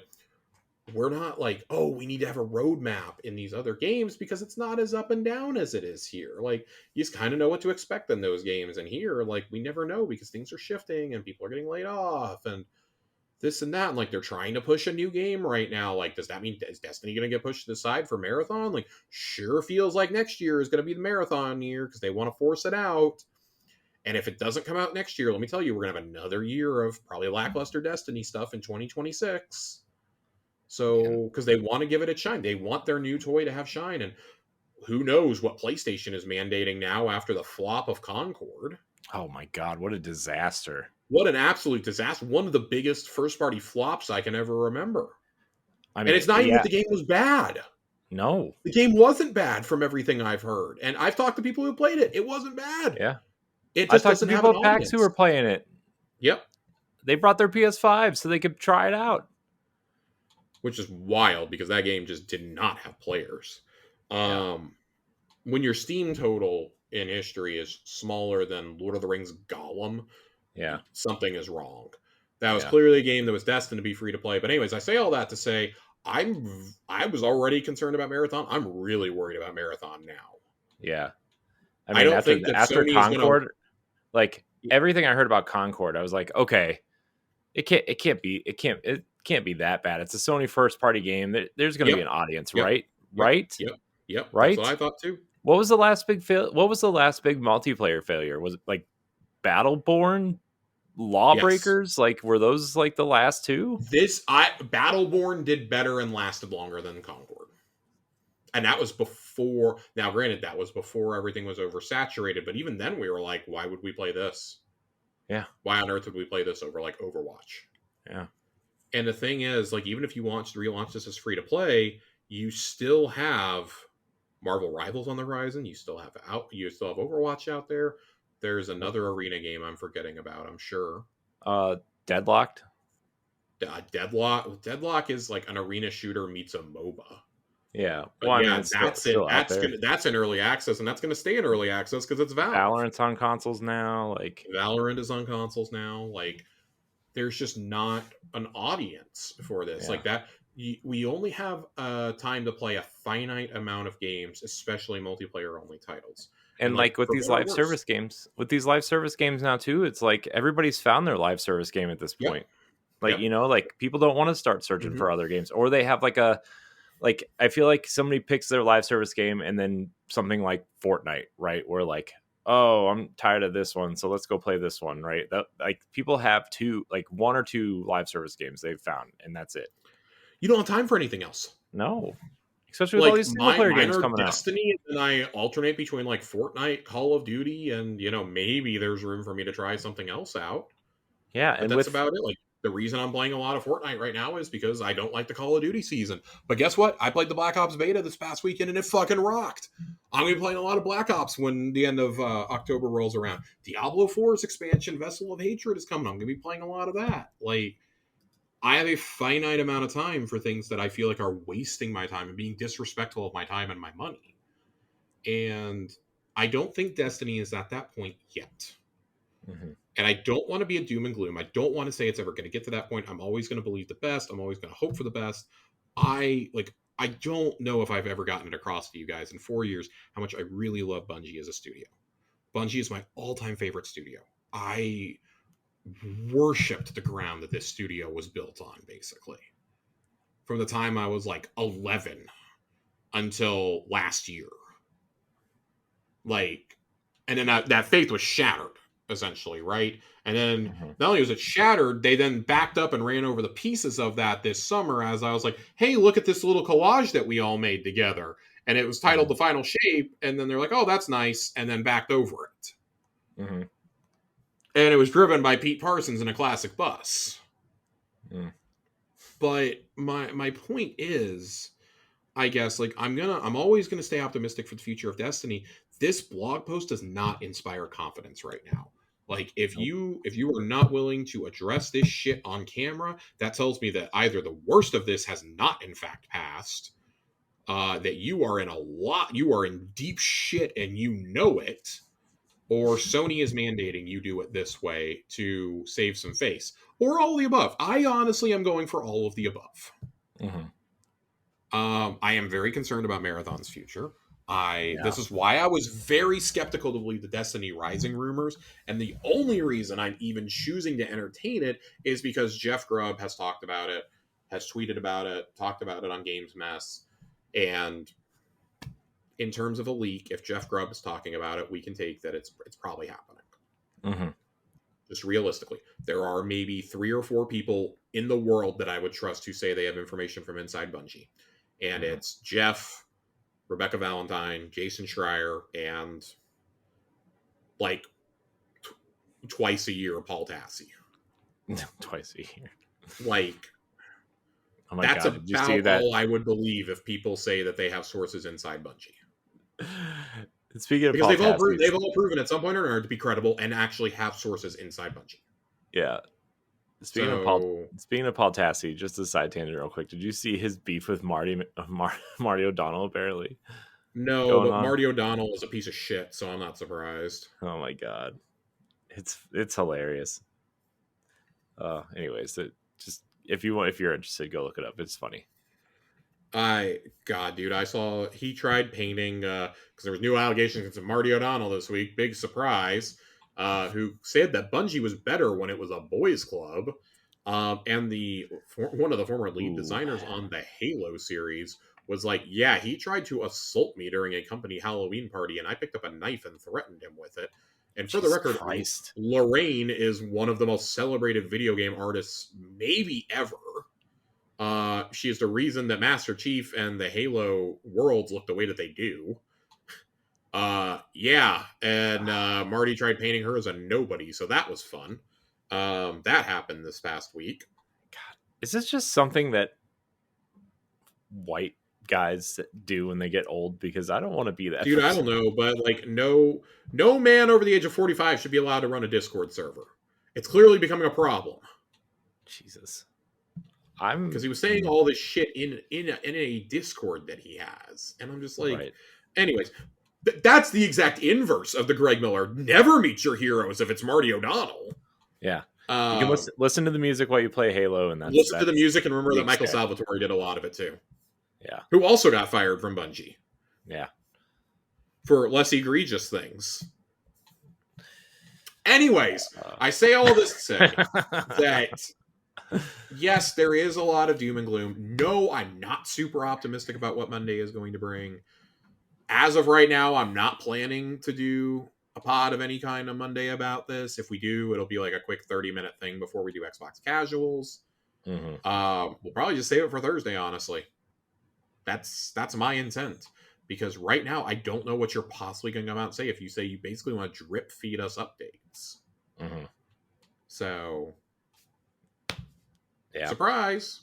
we're not like, oh, we need to have a roadmap in these other games because it's not as up and down as it is here. Like, you just kind of know what to expect in those games. And here, like, we never know because things are shifting and people are getting laid off and this and that. And like, they're trying to push a new game right now. Like, does that mean, is Destiny going to get pushed to the side for Marathon? Like, sure feels like next year is going to be the Marathon year because they want to force it out. And if it doesn't come out next year, let me tell you, we're going to have another year of probably lackluster Destiny stuff in 2026. So, because they want to give it a shine. They want their new toy to have shine. And who knows what PlayStation is mandating now after the flop of Concord. Oh my God, what a disaster. What an absolute disaster. One of the biggest first-party flops I can ever remember. I mean, and it's not even that the game was bad. No. The game wasn't bad from everything I've heard. And I've talked to people who played it. It wasn't bad. Yeah. It just doesn't have an audience. PAX who were playing it. Yep. They brought their PS5 so they could try it out. Which is wild because that game just did not have players. When your Steam total in history is smaller than Lord of the Rings Gollum, something is wrong. That was clearly a game that was destined to be free to play. But anyways, I say all that to say I was already concerned about Marathon. I'm really worried about Marathon now. Yeah. I mean, I don't think that after Sony's Concord, like everything I heard about Concord, I was like, okay, it can't be that bad. It's a Sony first party game. There's going to be an audience, right? Right? Yep. Right? That's what I thought too. What was the last big multiplayer failure? Was it like Battleborn, Lawbreakers? Yes. Like, were those like the last 2? Battleborn did better and lasted longer than Concord. And that was before. Now, granted, that was before everything was oversaturated. But even then, we were like, why would we play this? Yeah. Why on earth would we play this over like Overwatch? Yeah. And the thing is, like, even if you want to relaunch this as free to play, you still have Marvel Rivals on the horizon. You still have Overwatch out there. There's another arena game I'm forgetting about, I'm sure. Deadlocked. Deadlock is like an arena shooter meets a MOBA. Yeah. Well, I mean, that's in early access, and that's going to stay in early access because it's Valve. Valorant's on consoles now. Like, Valorant is on consoles now. Like, there's just not an audience for this. Like that. We only have time to play a finite amount of games, especially multiplayer only titles. And like with these live service games now too, it's like everybody's found their live service game at this point. Like, you know, like people don't want to start searching for other games, or they have I feel like somebody picks their live service game and then something like Fortnite, right? Where like, oh, I'm tired of this one, so let's go play this one, right? That, like, people have 1 or 2 live service games they've found, and that's it. You don't have time for anything else. No. Especially with all these single player games coming out. Destiny, and I alternate between like Fortnite, Call of Duty, and you know, maybe there's room for me to try something else out. Yeah, and that's about it. Like, the reason I'm playing a lot of Fortnite right now is because I don't like the Call of Duty season. But guess what? I played the Black Ops beta this past weekend, and it fucking rocked. I'm going to be playing a lot of Black Ops when the end of October rolls around. Diablo 4's expansion, Vessel of Hatred, is coming. I'm going to be playing a lot of that. Like, I have a finite amount of time for things that I feel like are wasting my time and being disrespectful of my time and my money. And I don't think Destiny is at that point yet. Mm-hmm. And I don't want to be a doom and gloom. I don't want to say it's ever going to get to that point. I'm always going to believe the best. I'm always going to hope for the best. I don't know if I've ever gotten it across to you guys in 4 years how much I really love Bungie as a studio. Bungie is my all-time favorite studio. I worshipped the ground that this studio was built on, basically. from the time I was like 11 until last year. Like, and then that faith was shattered, essentially, right? And then not only was it shattered, they then backed up and ran over the pieces of that this summer as I was like, hey, look at this little collage that we all made together. And it was titled The Final Shape. And then they're like, oh, that's nice. And then backed over it. And it was driven by Pete Parsons in a classic bus. But my point is, I guess, like, I'm always gonna stay optimistic for the future of Destiny. This blog post does not inspire confidence right now. Like, if you are not willing to address this shit on camera, that tells me that either the worst of this has not in fact passed, that you are in deep shit and you know it, or Sony is mandating you do it this way to save some face, or all of the above. I honestly am going for all of the above. I am very concerned about Marathon's future. This is why I was very skeptical to believe the Destiny Rising rumors, and the only reason I'm even choosing to entertain it is because Jeff Grubb has talked about it, has tweeted about it, talked about it on Games Mess, and in terms of a leak, if Jeff Grubb is talking about it, we can take that it's probably happening. Just realistically, there are maybe 3 or 4 people in the world that I would trust who say they have information from inside Bungie. And it's Jeff, Rebecca Valentine, Jason Schreier, and like twice a year, Paul Tassi. Twice a year. Like, oh my that's God. about all I would believe if people say that they have sources inside Bungie. Speaking of because Paul they've all proven at some point or another to be credible and actually have sources inside Bungie. Yeah. Speaking of Paul Tassi, just a side tangent real quick. Did you see his beef with Marty O'Donnell apparently? No, but Marty O'Donnell is a piece of shit, so I'm not surprised. Oh my God. It's hilarious. Anyways, if you're interested, go look it up. It's funny. Dude, I saw he tried painting because there was new allegations against Marty O'Donnell this week. Big surprise. Who said that Bungie was better when it was a boys' club. And one of the former lead designers on the Halo series was like, yeah, he tried to assault me during a company Halloween party, and I picked up a knife and threatened him with it. And for the record, Lorraine is one of the most celebrated video game artists maybe ever. She is the reason that Master Chief and the Halo worlds look the way that they do. And Marty tried painting her as a nobody, so that was fun. That happened this past week. God, is this just something that white guys do when they get old? Because I don't want to be that dude person. I don't know, but like no man over the age of 45 should be allowed to run a Discord server. It's clearly becoming a problem. Jesus. Because he was saying all this shit in a Discord that he has, and I'm just like, anyways, that's the exact inverse of the Greg Miller never meet your heroes if it's Marty O'Donnell. Yeah, you can listen to the music while you play Halo, and listen to the music, and remember that Michael Salvatore did a lot of it too. Yeah, who also got fired from Bungie. Yeah, for less egregious things. Anyways, I say all this to say that yes, there is a lot of doom and gloom. No, I'm not super optimistic about what Monday is going to bring. As of right now, I'm not planning to do a pod of any kind on Monday about this. If we do, it'll be like a quick 30-minute thing before we do Xbox Casuals. We'll probably just save it for Thursday, honestly. That's my intent. Because right now, I don't know what you're possibly going to come out and say if you say you basically want to drip feed us updates. So... yeah. Surprise.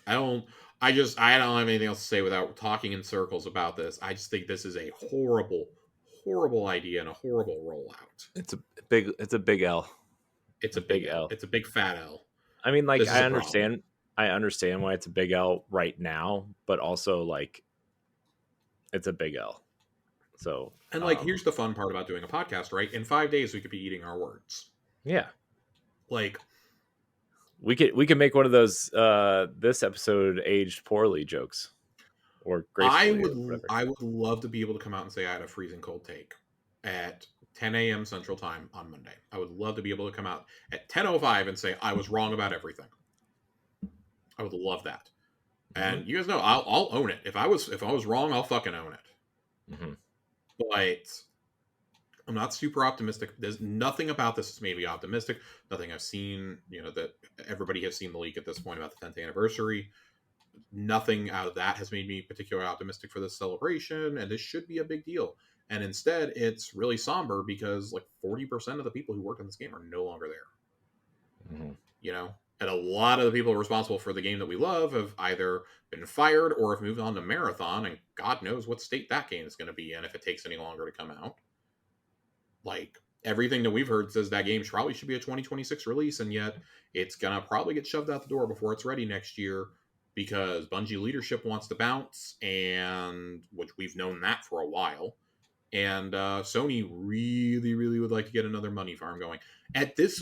I don't have anything else to say without talking in circles about this. I just think this is a horrible, horrible idea and a horrible rollout. It's a big L. It's a big L. It's a big fat L. I mean, like, I understand why it's a big L right now, but also like it's a big L. So, and like, here's the fun part about doing a podcast, right? In 5 days, we could be eating our words. Yeah. Like, we could make one of those this episode aged poorly jokes, or gracefully. I would love to be able to come out and say I had a freezing cold take at 10 a.m. Central Time on Monday. I would love to be able to come out at 10:05 and say I was wrong about everything. I would love that. Mm-hmm. And you guys know I'll own it. If I was wrong, I'll fucking own it. Mm-hmm. But I'm not super optimistic. There's nothing about this that's made me optimistic. Nothing I've seen, that everybody has seen the leak at this point about the 10th anniversary. Nothing out of that has made me particularly optimistic for this celebration, and this should be a big deal. And instead, it's really somber because like 40% of the people who worked on this game are no longer there. Mm-hmm. And a lot of the people responsible for the game that we love have either been fired or have moved on to Marathon, and God knows what state that game is going to be in if it takes any longer to come out. Like, everything that we've heard says that game probably should be a 2026 release, and yet it's going to probably get shoved out the door before it's ready next year because Bungie leadership wants to bounce, and which we've known that for a while. And Sony really, really would like to get another money farm going. At this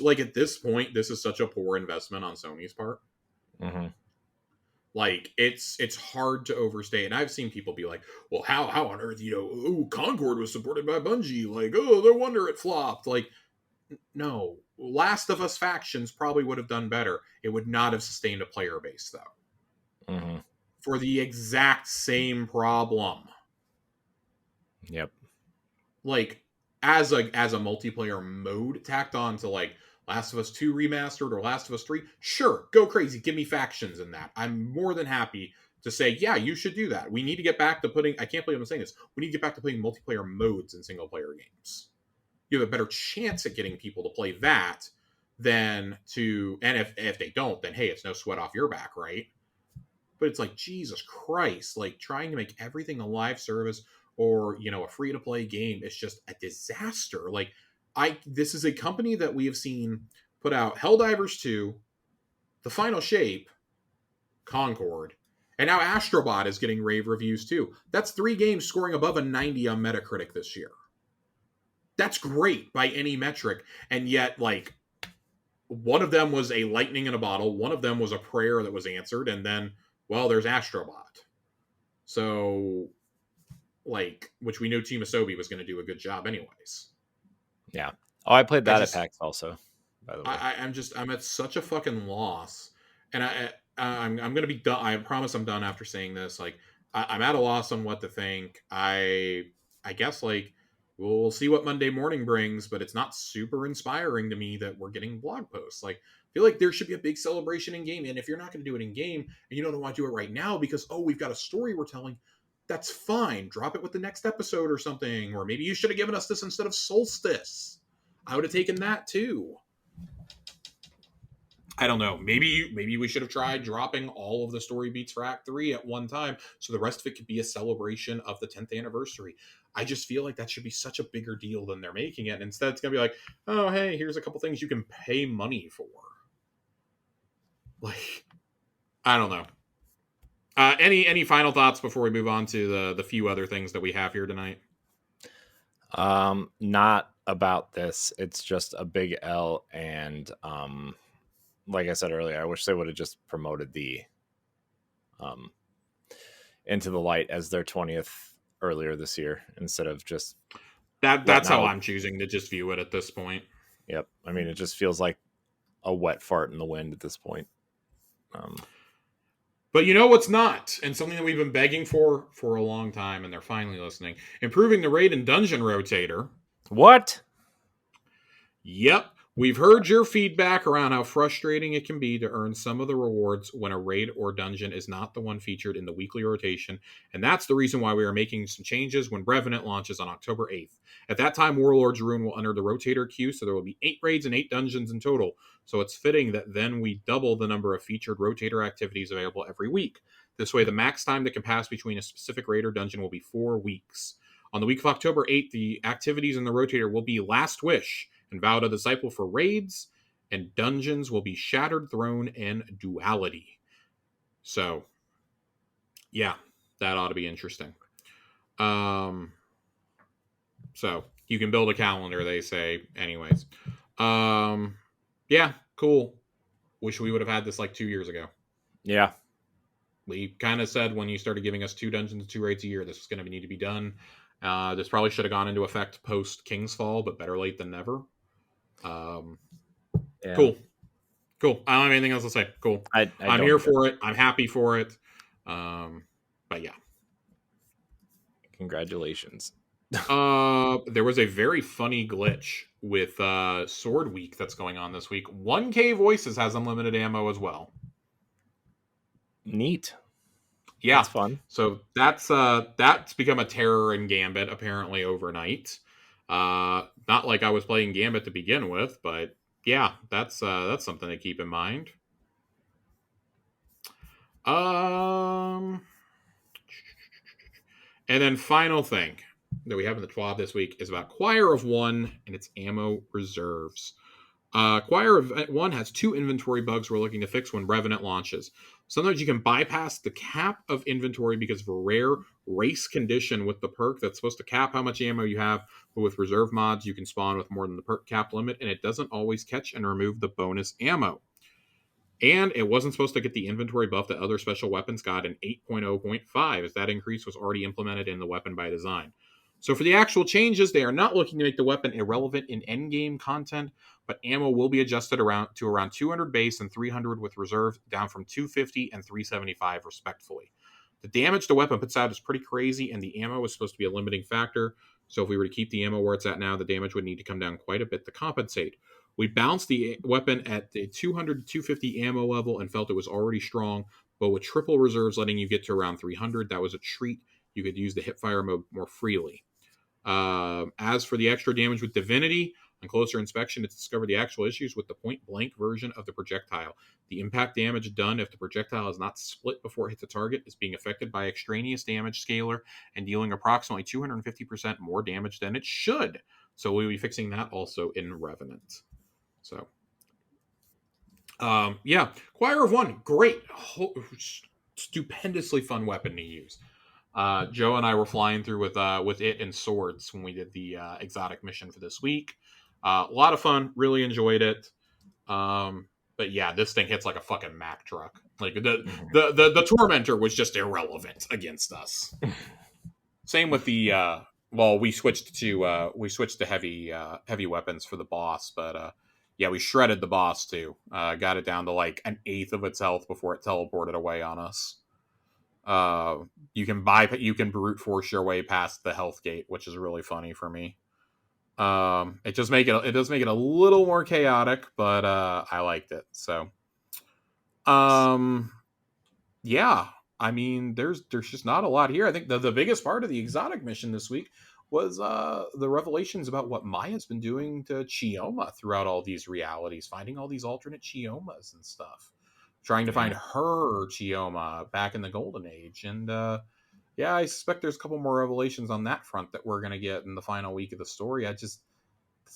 point, this is such a poor investment on Sony's part. Mm-hmm. Like, it's hard to overstate. And I've seen people be like, well, how on earth, Concord was supported by Bungie. Like, oh, no wonder it flopped. Like, no. Last of Us factions probably would have done better. It would not have sustained a player base, though. Mm-hmm. For the exact same problem. Yep. Like, as a multiplayer mode tacked on to like Last of Us 2 remastered or Last of Us 3, sure, go crazy, give me factions in that. I'm more than happy to say, yeah, you should do that. We need to get back to I can't believe I'm saying this, we need to get back to putting multiplayer modes in single player games. You have a better chance at getting people to play that than to, and if they don't, then hey, it's no sweat off your back, right? But it's like, Jesus Christ, like trying to make everything a live service or, a free-to-play game is just a disaster. Like, this is a company that we have seen put out Helldivers 2, The Final Shape, Concord, and now Astrobot is getting rave reviews too. That's 3 games scoring above a 90 on Metacritic this year. That's great by any metric, and yet, like, one of them was a lightning in a bottle, one of them was a prayer that was answered, and then, well, there's Astrobot. So, like, which we knew Team Asobi was going to do a good job anyways. Yeah. Oh, I played that at PAX also, by the way. I'm at such a fucking loss. And I'm going to be done. I promise I'm done after saying this. Like, I'm at a loss on what to think. I guess, like, we'll see what Monday morning brings, but it's not super inspiring to me that we're getting blog posts. Like, I feel like there should be a big celebration in game. And if you're not going to do it in game and you don't want to do it right now because, we've got a story we're telling, that's fine. Drop it with the next episode or something. Or maybe you should have given us this instead of Solstice. I would have taken that too. I don't know. Maybe we should have tried dropping all of the story beats for Act 3 at one time so the rest of it could be a celebration of the 10th anniversary. I just feel like that should be such a bigger deal than they're making it. And instead, it's going to be like, oh, hey, here's a couple things you can pay money for. Like, I don't know. Any final thoughts before we move on to the few other things that we have here tonight? Not about this. It's just a big L, and like I said earlier, I wish they would have just promoted the Into the Light as their 20th earlier this year instead of just that's how I'm choosing to just view it at this point. Yep. I mean, it just feels like a wet fart in the wind at this point. But you know what's not, and something that we've been begging for a long time, and they're finally listening. Improving the raid and dungeon rotator. What? Yep. We've heard your feedback around how frustrating it can be to earn some of the rewards when a raid or dungeon is not the one featured in the weekly rotation, and that's the reason why we are making some changes when Revenant launches on October 8th. At that time, Warlord's Ruin will enter the rotator queue, so there will be 8 raids and 8 dungeons in total, so it's fitting that then we double the number of featured rotator activities available every week. This way, the max time that can pass between a specific raid or dungeon will be 4 weeks. On the week of October 8th, the activities in the rotator will be Last Wish and Vow to Disciple for raids, and dungeons will be Shattered Throne and Duality. So, yeah, that ought to be interesting. So, you can build a calendar, they say, anyways. Yeah, cool. Wish we would have had this like 2 years ago. Yeah. We kind of said when you started giving us 2 dungeons and 2 raids a year, this was going to need to be done. This probably should have gone into effect post Kingsfall, but better late than never. Yeah. Cool. Cool. I don't have anything else to say. Cool. I I'm don't here either. for it. I'm happy for it. But yeah. Congratulations. There was a very funny glitch with Sword Week that's going on this week. 1K Voices has unlimited ammo as well. Neat. Yeah. That's fun. So that's become a terror in Gambit apparently overnight. Not like I was playing Gambit to begin with, but yeah, that's something to keep in mind. Um and then final thing that we have in the TWAB this week is about Choir of One and its ammo reserves. Choir of One has 2 inventory bugs we're looking to fix when Revenant launches. Sometimes you can bypass the cap of inventory because of a rare race condition with the perk that's supposed to cap how much ammo you have, but with reserve mods, you can spawn with more than the perk cap limit, and it doesn't always catch and remove the bonus ammo. And it wasn't supposed to get the inventory buff that other special weapons got in 8.0.5, as that increase was already implemented in the weapon by design. So for the actual changes, they are not looking to make the weapon irrelevant in endgame content, but ammo will be adjusted around 200 base and 300 with reserve, down from 250 and 375 respectively. The damage the weapon puts out is pretty crazy, and the ammo is supposed to be a limiting factor. So if we were to keep the ammo where it's at now, the damage would need to come down quite a bit to compensate. We bounced the weapon at the 200 to 250 ammo level and felt it was already strong, but with triple reserves letting you get to around 300, that was a treat. You could use the hipfire mode more freely. As for the extra damage with Divinity, on closer inspection, it's discovered the actual issues with the point blank version of the projectile. The impact damage done if the projectile is not split before it hits the target is being affected by extraneous damage scaler and dealing approximately 250% more damage than it should. So we'll be fixing that also in Revenant. So, yeah, Choir of One, great, stupendously fun weapon to use. Joe and I were flying through with it and swords when we did the exotic mission for this week. A lot of fun, really enjoyed it. But yeah, this thing hits like a fucking Mack truck. Like the Tormentor was just irrelevant against us. Same with the well, we switched to heavy weapons for the boss, but yeah, we shredded the boss too. Got it down to like an eighth of its health before it teleported away on us. You can brute force your way past the health gate, which is really funny for me. It does make it a little more chaotic, but I liked it. So, um, yeah, I mean, there's just not a lot here. I think the biggest part of the exotic mission this week was the revelations about what Maya's been doing to Chioma throughout all these realities, finding all these alternate Chiomas and stuff, trying to find her Chioma back in the Golden Age, and yeah, I suspect there's a couple more revelations on that front that we're gonna get in the final week of the story. This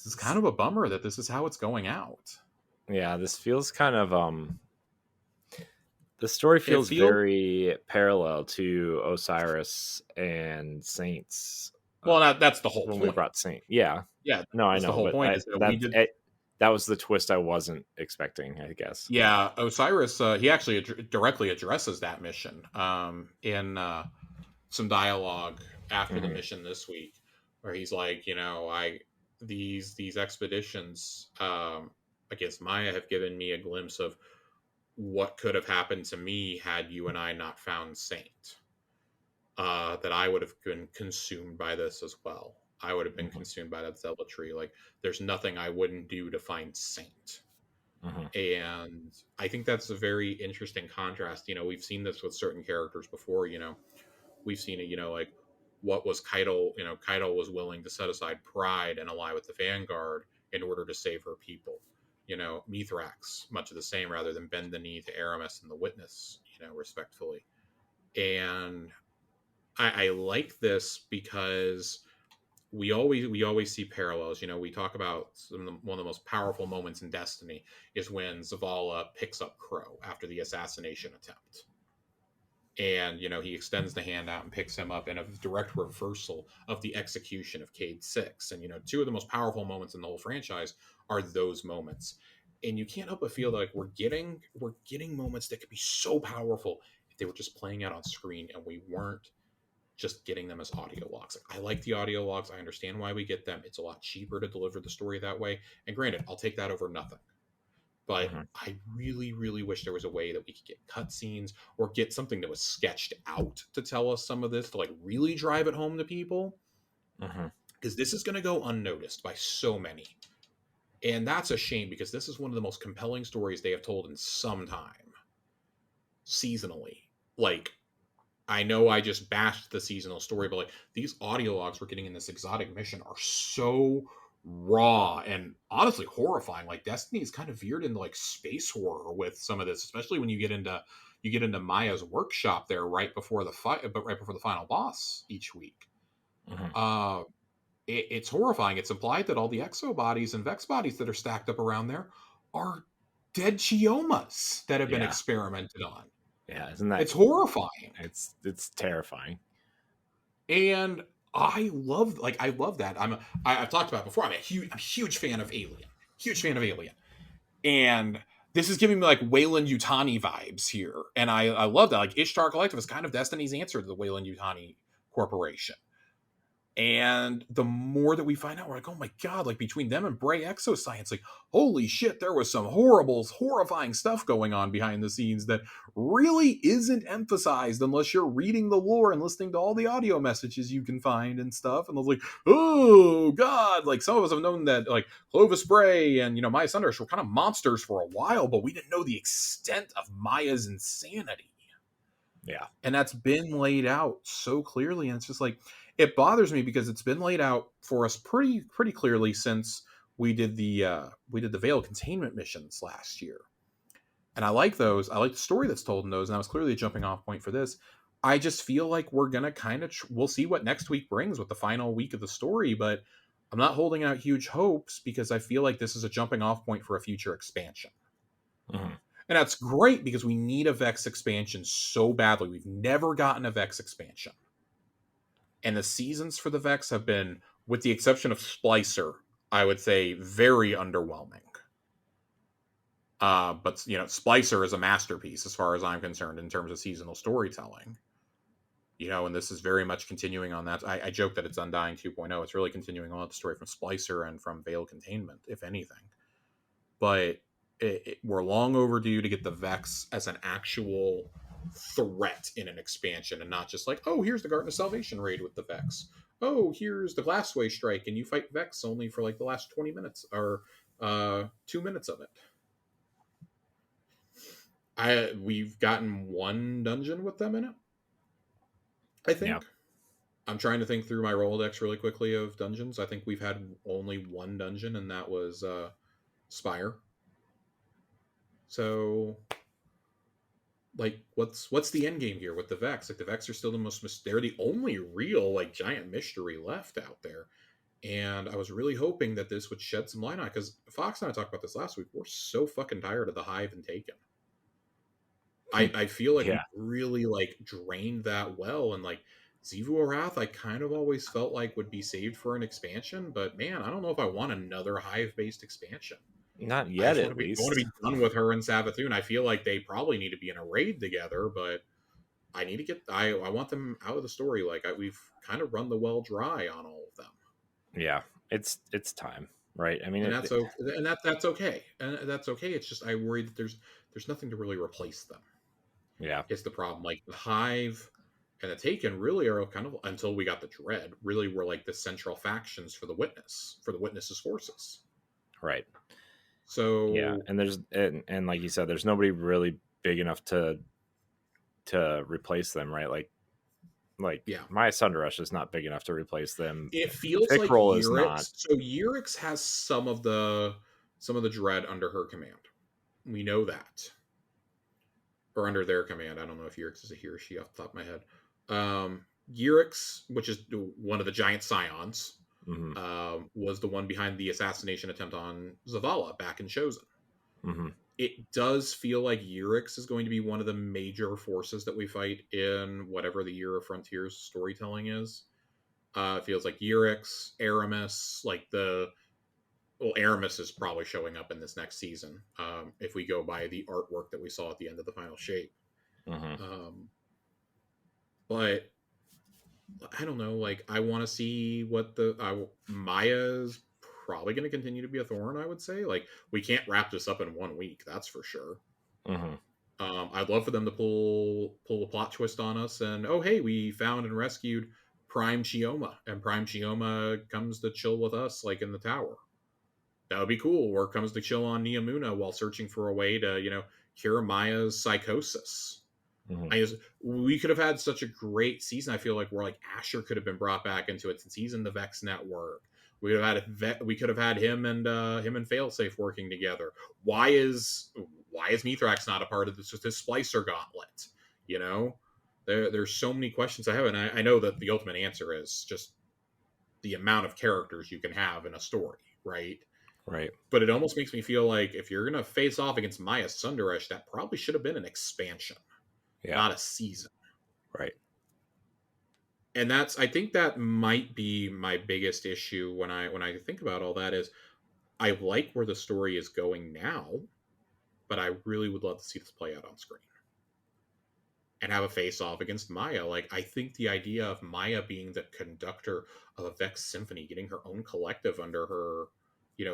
is kind of a bummer that this is how it's going out. Yeah, this feels kind of the story It feels feels very parallel to Osiris and Saints. well. That's the whole When we point. brought Saint, yeah, Yeah, no, I that's the know, whole but point. I, Is that we did. that was the twist I wasn't expecting, I guess. Yeah, Osiris. He actually directly addresses that mission in some dialogue after the Hmm. mission this week, where he's like, I these expeditions against Maya have given me a glimpse of what could have happened to me had you and I not found Saint. That I would have been consumed by this as well. I would have been Hmm. consumed by that zealotry. Like, there's nothing I wouldn't do to find Saint. Hmm. And I think that's a very interesting contrast. We've seen this with certain characters before. We've seen it. Like what was Keitel? Keitel was willing to set aside pride and ally with the Vanguard in order to save her people. Mithrax, much of the same, rather than bend the knee to Aramis and the Witness. Respectfully. And I like this because we always see parallels. We talk about one of the most powerful moments in Destiny is when Zavala picks up Crow after the assassination attempt, and he extends the hand out and picks him up in a direct reversal of the execution of Cade 6. And two of the most powerful moments in the whole franchise are those moments, and you can't help but feel like we're getting moments that could be so powerful if they were just playing out on screen and we weren't just getting them as audio logs. Like, I like the audio logs. I understand why we get them. It's a lot cheaper to deliver the story that way. And granted, I'll take that over nothing. But Mhm. I really, really wish there was a way that we could get cutscenes or get something that was sketched out to tell us some of this, to like really drive it home to people. Mhm. Because this is going to go unnoticed by so many. And that's a shame, because this is one of the most compelling stories they have told in some time, seasonally. Like, I know I just bashed the seasonal story, but like these audio logs we're getting in this exotic mission are so raw and honestly horrifying. Like Destiny's kind of veered into like space horror with some of this, especially when you get into Maya's workshop there right before the fight, but right before the final boss each week. Mhm. Uh, it's horrifying. It's implied that all the exo bodies and Vex bodies that are stacked up around there are dead Chiomas that have been Yeah. experimented on. Yeah. Isn't that? It's horrifying. It's terrifying. And I love that. I've talked about it before. I'm a huge fan of Alien. Huge fan of Alien. And this is giving me like Wayland Yutani vibes here. And I love that. Like Ishtar Collective is kind of Destiny's answer to the Wayland Yutani Corporation. And the more that we find out, we're like, oh my God, like between them and Bray Exoscience, like, holy shit, there was some horrifying stuff going on behind the scenes that really isn't emphasized unless you're reading the lore and listening to all the audio messages you can find and stuff. And I was like, oh God, like some of us have known that like Clovis Bray and, Maya Sundaresh were kind of monsters for a while, but we didn't know the extent of Maya's insanity. Yeah. And that's been laid out so clearly, and it's just like it bothers me because it's been laid out for us pretty clearly since we did the veil containment missions last year. And I like those. I like the story that's told in those, and that was clearly a jumping off point for this. I just feel like we're gonna kind of we'll see what next week brings with the final week of the story, but I'm not holding out huge hopes because I feel like this is a jumping off point for a future expansion. Mhm. And that's great because we need a Vex expansion so badly. We've never gotten a Vex expansion. And the seasons for the Vex have been, with the exception of Splicer, I would say very underwhelming. But Splicer is a masterpiece as far as I'm concerned in terms of seasonal storytelling. And this is very much continuing on that. I joke that it's Undying 2.0. It's really continuing on the story from Splicer and from Veil Containment, if anything. But we're long overdue to get the Vex as an actual threat in an expansion, and not just like, oh, here's the Garden of Salvation raid with the Vex. Oh, here's the Glassway strike, and you fight Vex only for like the last 20 minutes or 2 minutes of it. We've gotten one dungeon with them in it, I Yeah. think. I'm trying to think through my Rolodex really quickly of dungeons. I think we've had only one dungeon, and that was Spire. So like what's the end game here with the Vex? Like the Vex are still the most they're the only real like giant mystery left out there. And I was really hoping that this would shed some light on it, because Fox and I talked about this last week. We're so fucking tired of the Hive and Taken. I feel like we Yeah. really like drained that well, and like Zivu Arath I kind of always felt like would be saved for an expansion, but man, I don't know if I want another Hive based expansion. Not I yet, just want at to be I want to least. be done with her and Savathun. I feel like they probably need to be in a raid together, but I need to get. I want them out of the story. Like we've kind of run the well dry on all of them, Yeah. It's time, right? I mean, and that's okay. And that's okay. It's just I worry that there's nothing to really replace them. yeah. Is the problem? Like the Hive and the Taken really are kind of, until we got the Dread, really were like the central factions for the Witness's forces. Right. Yeah. So And like you said, there's nobody really big enough to replace them, right? Like yeah, my Sundaresh is not big enough to replace them. it feels like Pickrell is not. Euryx. So Euryx has some of the Dread under her command. We know that, or under their command. I don't know if Euryx is a he or she off the top of my head. Euryx, which is one of the giant scions, Hmm. was the one behind the assassination attempt on Zavala back in Chosen. Hmm. It does feel like Euryx is going to be one of the major forces that we fight in whatever the Year of Frontiers storytelling is. It feels like Euryx, Aramis, Aramis is probably showing up in this next season, if we go by the artwork that we saw at the end of the final shape. Hmm. Um, but I don't know. Like, I want to see what Maya's probably going to continue to be a thorn, I would say. Like, we can't wrap this up in 1 week, that's for sure. Mm-hmm. I'd love for them to pull a plot twist on us, and oh hey, we found and rescued Prime Chioma, and Prime Chioma comes to chill with us, like in the tower. That would be cool. Or comes to chill on Niamuna while searching for a way to, cure Maya's psychosis. Mm-hmm. We could have had such a great season. I feel like where like Asher could have been brought back into it since he's in the Vex network. We could have had him and Failsafe working together. Why is Mithrax not a part of this Splicer gauntlet? There's so many questions I have, and I know that the ultimate answer is just the amount of characters you can have in a story, right? Right. But it almost makes me feel like if you're gonna face off against Maya Sundaresh, that probably should have been an expansion, not a season. Right. And I think that might be my biggest issue when I think about all that is I like where the story is going now, but I really would love to see this play out on screen and have a face off against Maya. Like, I think the idea of Maya being the conductor of a Vex symphony, getting her own collective under her,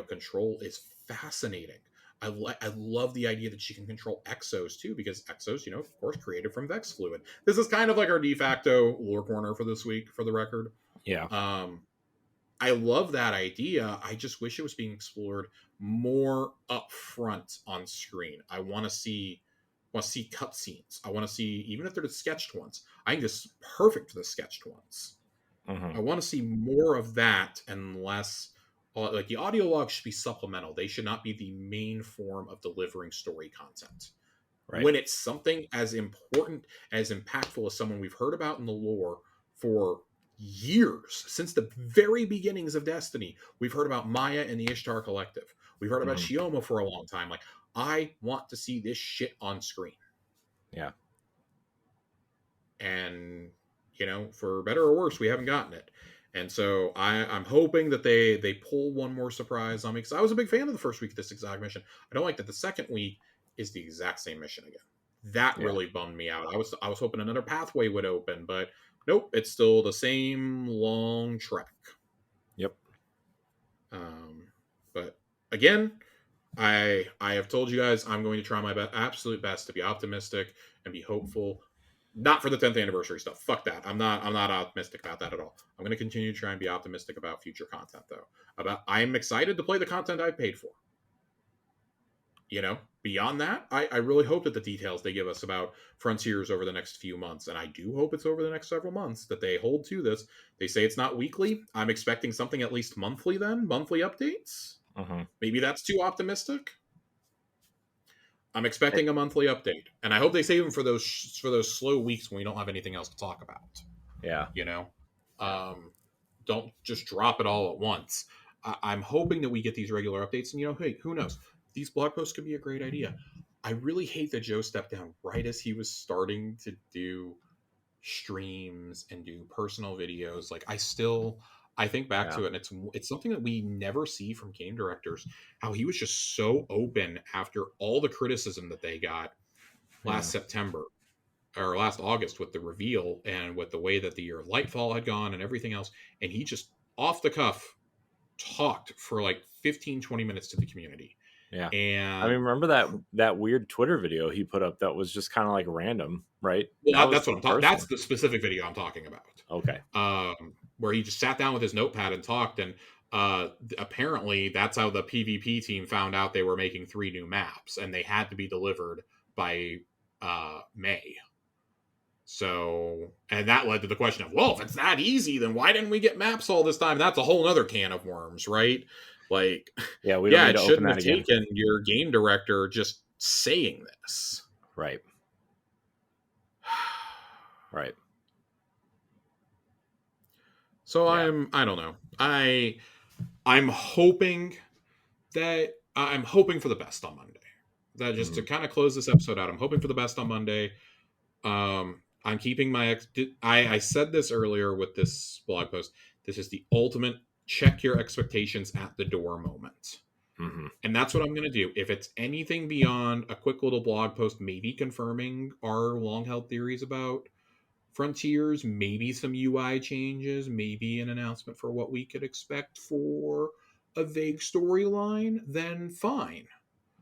control is fascinating. I love the idea that she can control Exos too, because Exos, of course, created from Vex fluid. This is kind of like our de facto lore corner for this week, for the record. Yeah. I love that idea. I just wish it was being explored more upfront on screen. I want to see cutscenes. I want to see, even if they're the sketched ones. I think this is perfect for the sketched ones. Mm-hmm. I want to see more of that and less. Like, the audio logs should be supplemental. They should not be the main form of delivering story content. Right. When it's something as important, as impactful as someone we've heard about in the lore for years, since the very beginnings of Destiny, we've heard about Maya and the Ishtar Collective. We've heard about Chioma for a long time. Like, I want to see this shit on screen. Yeah. And, for better or worse, we haven't gotten it. And so I'm hoping that they pull one more surprise on me, because I was a big fan of the first week of this exact mission. I don't like that the second week is the exact same mission again. That really bummed me out. I was hoping another pathway would open, but nope, it's still the same long trek. Yep. But again, I have told you guys I'm going to try my absolute best to be optimistic and be hopeful. Not for the 10th anniversary stuff. Fuck that. I'm not optimistic about that at all. I'm going to continue to try and be optimistic about future content, though. I'm excited to play the content I paid for. Beyond that, I really hope that the details they give us about Frontiers over the next few months, and I do hope it's over the next several months, that they hold to this. They say it's not weekly. I'm expecting something at least monthly then. Monthly updates. Maybe that's too optimistic. I'm expecting a monthly update, and I hope they save them for those slow weeks when we don't have anything else to talk about. Yeah. Don't just drop it all at once. I'm hoping that we get these regular updates, and hey, who knows? These blog posts could be a great idea. I really hate that Joe stepped down right as he was starting to do streams and do personal videos. Like, I think back to it, and it's something that we never see from game directors, how he was just so open after all the criticism that they got last September or last August with the reveal and with the way that the year of Lightfall had gone and everything else. And he just off the cuff talked for like 15-20 minutes to the community. Yeah. And I mean, remember that weird Twitter video he put up that was just kind of like random, right? Well, that's what I'm talking. That's the specific video I'm talking about. Okay. Where he just sat down with his notepad and talked, and apparently that's how the PvP team found out they were making 3 new maps, and they had to be delivered by May. So, and that led to the question of, well, if it's that easy, then why didn't we get maps all this time? That's a whole other can of worms, right? Like, yeah, we don't need to it open shouldn't that have again. taken your game director just saying this. Right. Right. So I don't know. I'm hoping for the best on Monday. That just to kind of close this episode out, I'm hoping for the best on Monday. I'm keeping I said this earlier with this blog post. This is the ultimate check your expectations at the door moment. And that's what I'm going to do. If it's anything beyond a quick little blog post, maybe confirming our long-held theories about Frontiers, maybe some UI changes, maybe an announcement for what we could expect for a vague storyline, then fine.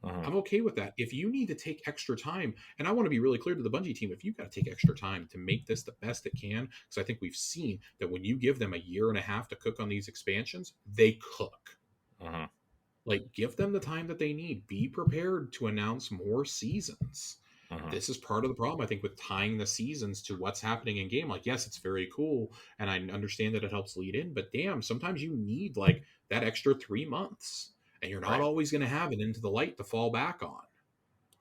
Mhm. I'm okay with that. If you need to take extra time, and I want to be really clear to the Bungie team, if you've got to take extra time to make this the best it can, because I think we've seen that when you give them a year and a half to cook on these expansions, they cook. Mhm. Like, give them the time that they need. Be prepared to announce more seasons. Mhm. This is part of the problem, I think, with tying the seasons to what's happening in game. Like, yes, it's very cool, and I understand that it helps lead in, but damn, sometimes you need like that extra 3 months, and you're not Right. always going to have it into the light to fall back on.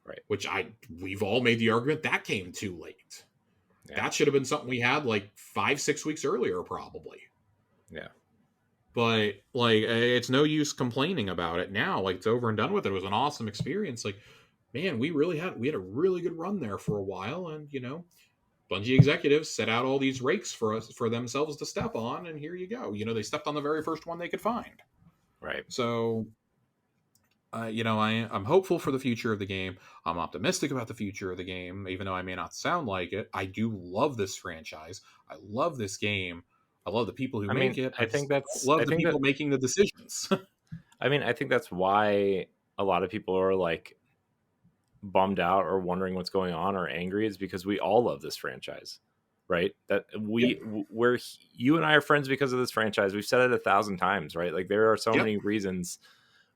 Right. Which we've all made the argument that came too late. Yeah. That should have been something we had like 5-6 weeks earlier, probably. Yeah. But like, it's no use complaining about it now. Like, it's over and done with. It was an awesome experience. Like, man, we had a really good run there for a while, and Bungie executives set out all these rakes for themselves to step on, and here you go. They stepped on the very first one they could find. Right. So, I'm hopeful for the future of the game. I'm optimistic about the future of the game, even though I may not sound like it. I do love this franchise. I love this game. I love the people who I make mean, it. I I think just don't that's love I the think that people making the decisions. I mean, I think that's why a lot of people are like bummed out or wondering what's going on or angry is because we all love this franchise, right? That Yep. we're you and I are friends because of this franchise. We've said it 1,000 times, right? Like there are so Yep. many reasons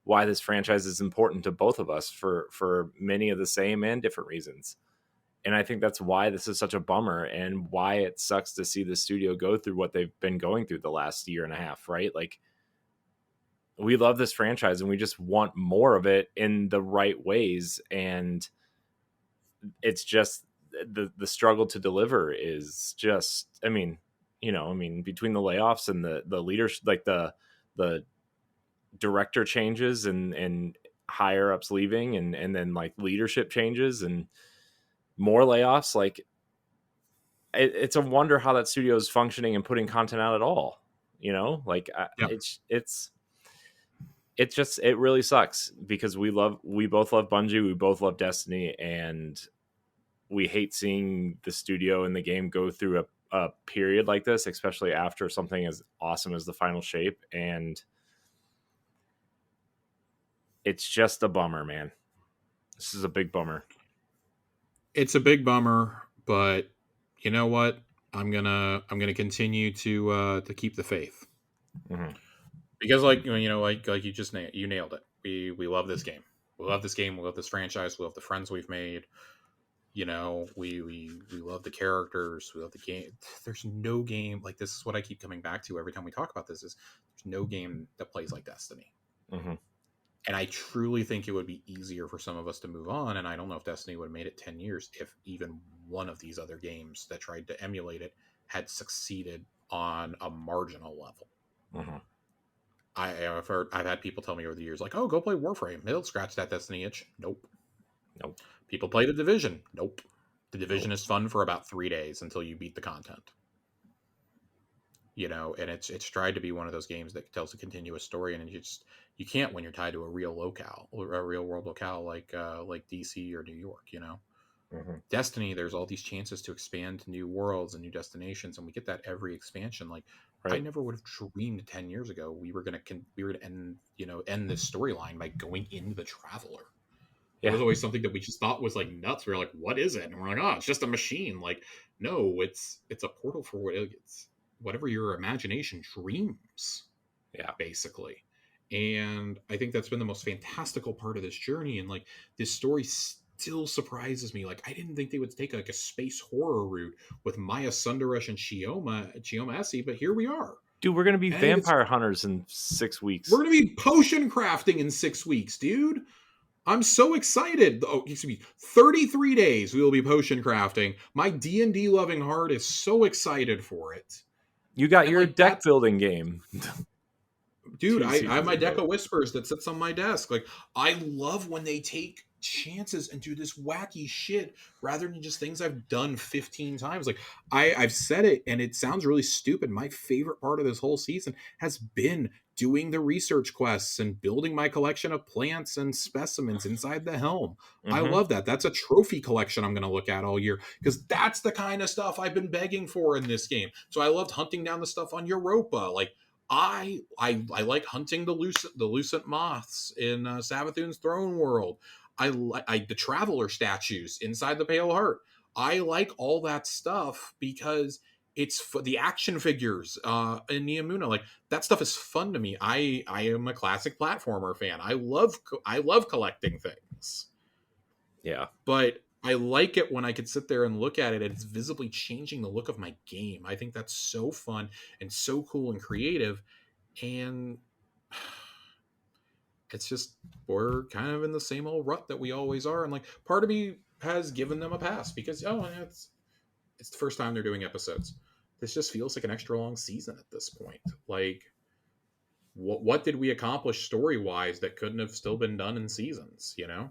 why this franchise is important to both of us for many of the same and different reasons. And I think that's why this is such a bummer and why it sucks to see the studio go through what they've been going through the last year and a half, right? Like we love this franchise and we just want more of it in the right ways, and it's just the struggle to deliver is just, I mean, between the layoffs and the leadership, like the director changes and higher ups leaving and then like leadership changes and more layoffs, like it's a wonder how that studio is functioning and putting content out at all. Like Yep. it just it really sucks because we both love Bungie, we both love Destiny, and we hate seeing the studio and the game go through a period like this, especially after something as awesome as the final shape. And it's just a bummer, man. This is a big bummer. It's a big bummer, but you know what? I'm gonna continue to keep the faith, Mm-hmm. because like you just you nailed it. We love this game. We love this game. We love this franchise. We love the friends we've made. We love the characters. We love the game. There's no game like this. Is what I keep coming back to every time we talk about this. Is there's no game that plays like Destiny. Mm-hmm. And I truly think it would be easier for some of us to move on. And I don't know if Destiny would have made it 10 years if even one of these other games that tried to emulate it had succeeded on a marginal level. Mm-hmm. I've had people tell me over the years, like, oh, go play Warframe. It'll scratch that Destiny itch. Nope. Nope. People play The Division. Nope. The Division Nope. is fun for about 3 days until you beat the content. And it's tried to be one of those games that tells a continuous story, and you can't when you're tied to a real locale or a real world locale like DC or New York. Mm-hmm. Destiny, there's all these chances to expand to new worlds and new destinations, and we get that every expansion. Like, I Right. never would have dreamed 10 years ago we were gonna end this storyline by going into the Traveler. That Yeah. was always something that we just thought was like nuts. We were like, what is it? And we're like, oh, it's just a machine. Like, no, it's a portal for it's whatever your imagination dreams, Yeah. basically. And I think that's been the most fantastical part of this journey. And like, this story still surprises me. Like, I didn't think they would take like a space horror route with Maya Sundaresh and Chioma Essie, but here we are. Dude, we're gonna be And I think vampire hunters in 6 weeks. we're gonna be potion crafting in 6 weeks, dude. I'm so excited. Oh, excuse me. 33 days we will be potion crafting. My D&D loving heart is so excited for it. You got And your like, deck that's, building game. dude, Two I have seasons my deck ago. of whispers that sits on my desk. Like, I love when they take chances and do this wacky shit rather than just things I've done 15 times. Like, I've said it and it sounds really stupid. My favorite part of this whole season has been doing the research quests and building my collection of plants and specimens inside the helm. I Mm-hmm. love that. That's a trophy collection I'm going to look at all year, because that's the kind of stuff I've been begging for in this game. So I loved hunting down the stuff on Europa. Like, I like hunting the lucent moths in Savathun's throne world. I like the traveler statues inside the Pale Heart. I like all that stuff because it's for the action figures in Neomuna. Like that stuff is fun to me. I am a classic platformer fan. I love collecting things. Yeah. But I like it when I could sit there and look at it and it's visibly changing the look of my game. I think that's so fun and so cool and creative. And it's just, we're kind of in the same old rut that we always are. And like, part of me has given them a pass because, it's the first time they're doing episodes. This just feels like an extra long season at this point. Like, what did we accomplish story-wise that couldn't have still been done in seasons, you know?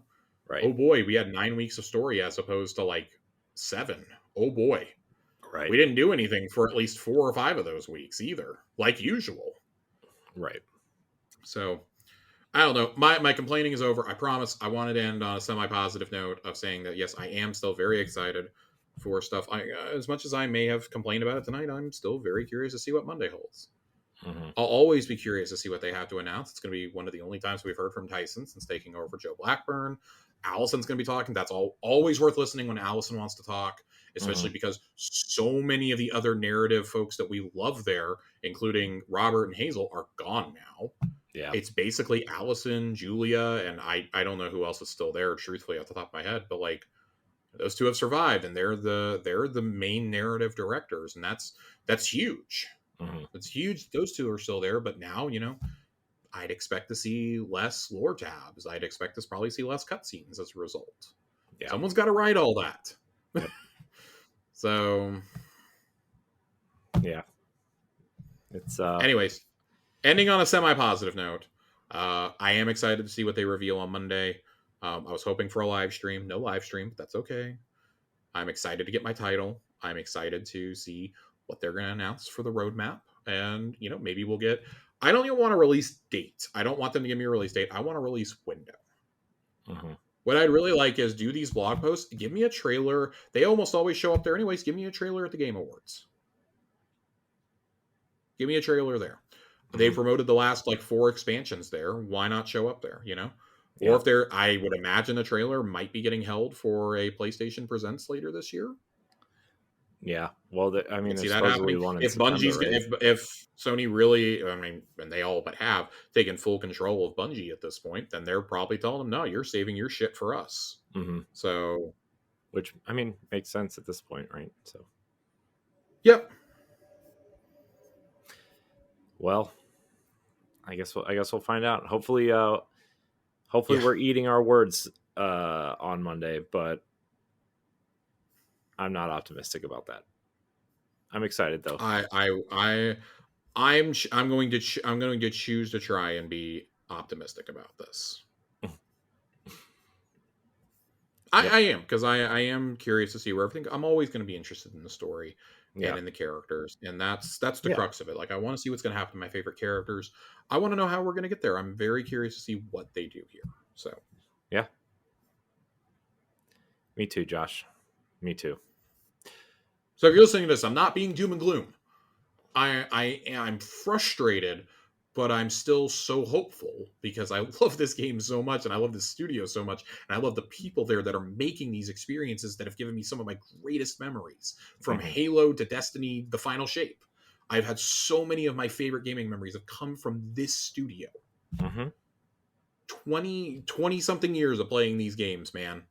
Right. Oh boy, we had 9 weeks of story as opposed to like 7. Oh boy. Right. We didn't do anything for at least 4 or 5 of those weeks either, like usual. Right. So, I don't know. My complaining is over. I promise I wanted to end on a semi-positive note of saying that, yes, I am still very excited for stuff. As much as I may have complained about it tonight, I'm still very curious to see what Monday holds. Mm-hmm. I'll always be curious to see what they have to announce. It's going to be one of the only times we've heard from Tyson since taking over for Joe Blackburn. Allison's going to be talking. That's always worth listening when Allison wants to talk, especially because so many of the other narrative folks that we love there, including Robert and Hazel, are gone now. Yeah. It's basically Allison, Julia, and I don't know who else is still there, truthfully, off the top of my head, but like those two have survived and they're the main narrative directors, and that's huge. Mm-hmm. It's huge. Those two are still there, but now, I'd expect to see less lore tabs. I'd expect to probably see less cutscenes as a result. Yeah. Someone's got to write all that. Yep. So, yeah. It's anyways, ending on a semi-positive note. I am excited to see what they reveal on Monday. I was hoping for a live stream. No live stream, but that's okay. I'm excited to get my title. I'm excited to see what they're going to announce for the roadmap. And, maybe we'll get... I don't even want a release date. I don't want them to give me a release date. I want a release window. Mm-hmm. What I'd really like is do these blog posts. Give me a trailer. They almost always show up there anyways. Give me a trailer at the Game Awards. Give me a trailer there. Mm-hmm. They promoted the last 4 expansions there. Why not show up there, Or if I would imagine a trailer might be getting held for a PlayStation Presents later this year. Yeah, well, I mean, see that happening. If Bungie's, right? if Sony really, and they all but have taken full control of Bungie at this point, then they're probably telling them, no, you're saving your shit for us. Mm-hmm. So, which makes sense at this point, right? So, yep. Well, I guess we'll find out. Hopefully, we're eating our words on Monday, but I'm not optimistic about that. I'm excited though. I'm going to choose to try and be optimistic about this. I am, because I am curious to see where everything. I'm always going to be interested in the story and in the characters, and that's the crux of it. Like, I want to see what's going to happen to my favorite characters. I want to know how we're going to get there. I'm very curious to see what they do here. So, yeah, me too, Josh. Me too. So if you're listening to this, I'm not being doom and gloom. I'm frustrated, but I'm still so hopeful because I love this game so much and I love this studio so much and I love the people there that are making these experiences that have given me some of my greatest memories, from Halo to Destiny, The Final Shape. I've had so many of my favorite gaming memories have come from this studio. 20 something years of playing these games, man.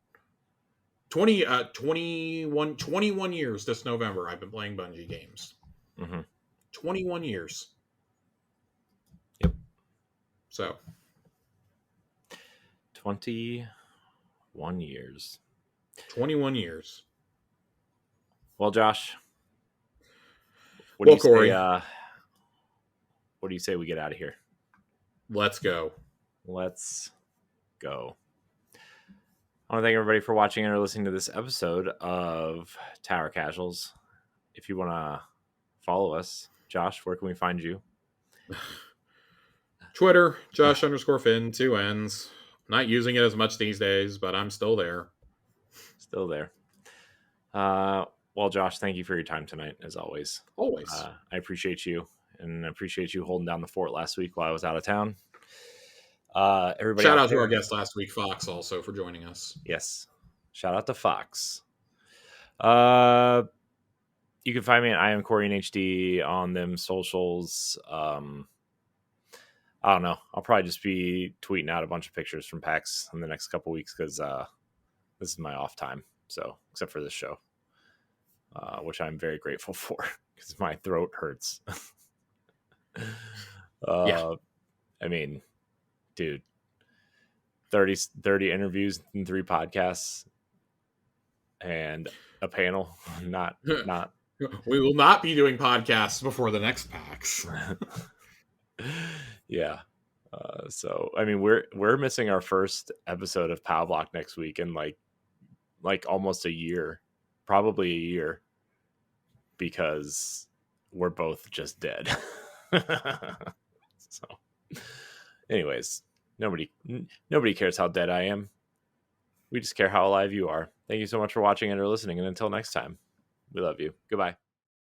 21 years this November I've been playing Bungie games. 21 years. Yep. So 21 years. 21 years. Well, Josh, what do you say we get out of here? Let's go. I want to thank everybody for watching and or listening to this episode of Tower Casuals. If you want to follow us, Josh, where can we find you? Twitter, Josh_Finn, 2 N's. Not using it as much these days, but I'm still there. Well, Josh, thank you for your time tonight, as always. Always. I appreciate you. and I appreciate you holding down the fort last week while I was out of town. Everybody Shout out out there, to our guest last week, Fox, also for joining us. yes, shout out to Fox. You can find me at I am Corey in HD on them socials. I don't know. I'll probably just be tweeting out a bunch of pictures from PAX in the next couple weeks because this is my off time. So, except for this show, which I'm very grateful for because my throat hurts. Yeah. I mean, dude, 30 interviews and 3 podcasts and a panel. Not. We will not be doing podcasts before the next PAX. Yeah. So I mean, we're missing our first episode of Pow Block next week in like almost a year, probably a year, because we're both just dead. So, anyways, nobody cares how dead I am. We just care how alive you are. Thank you so much for watching and or listening, and until next time, we love you. Goodbye.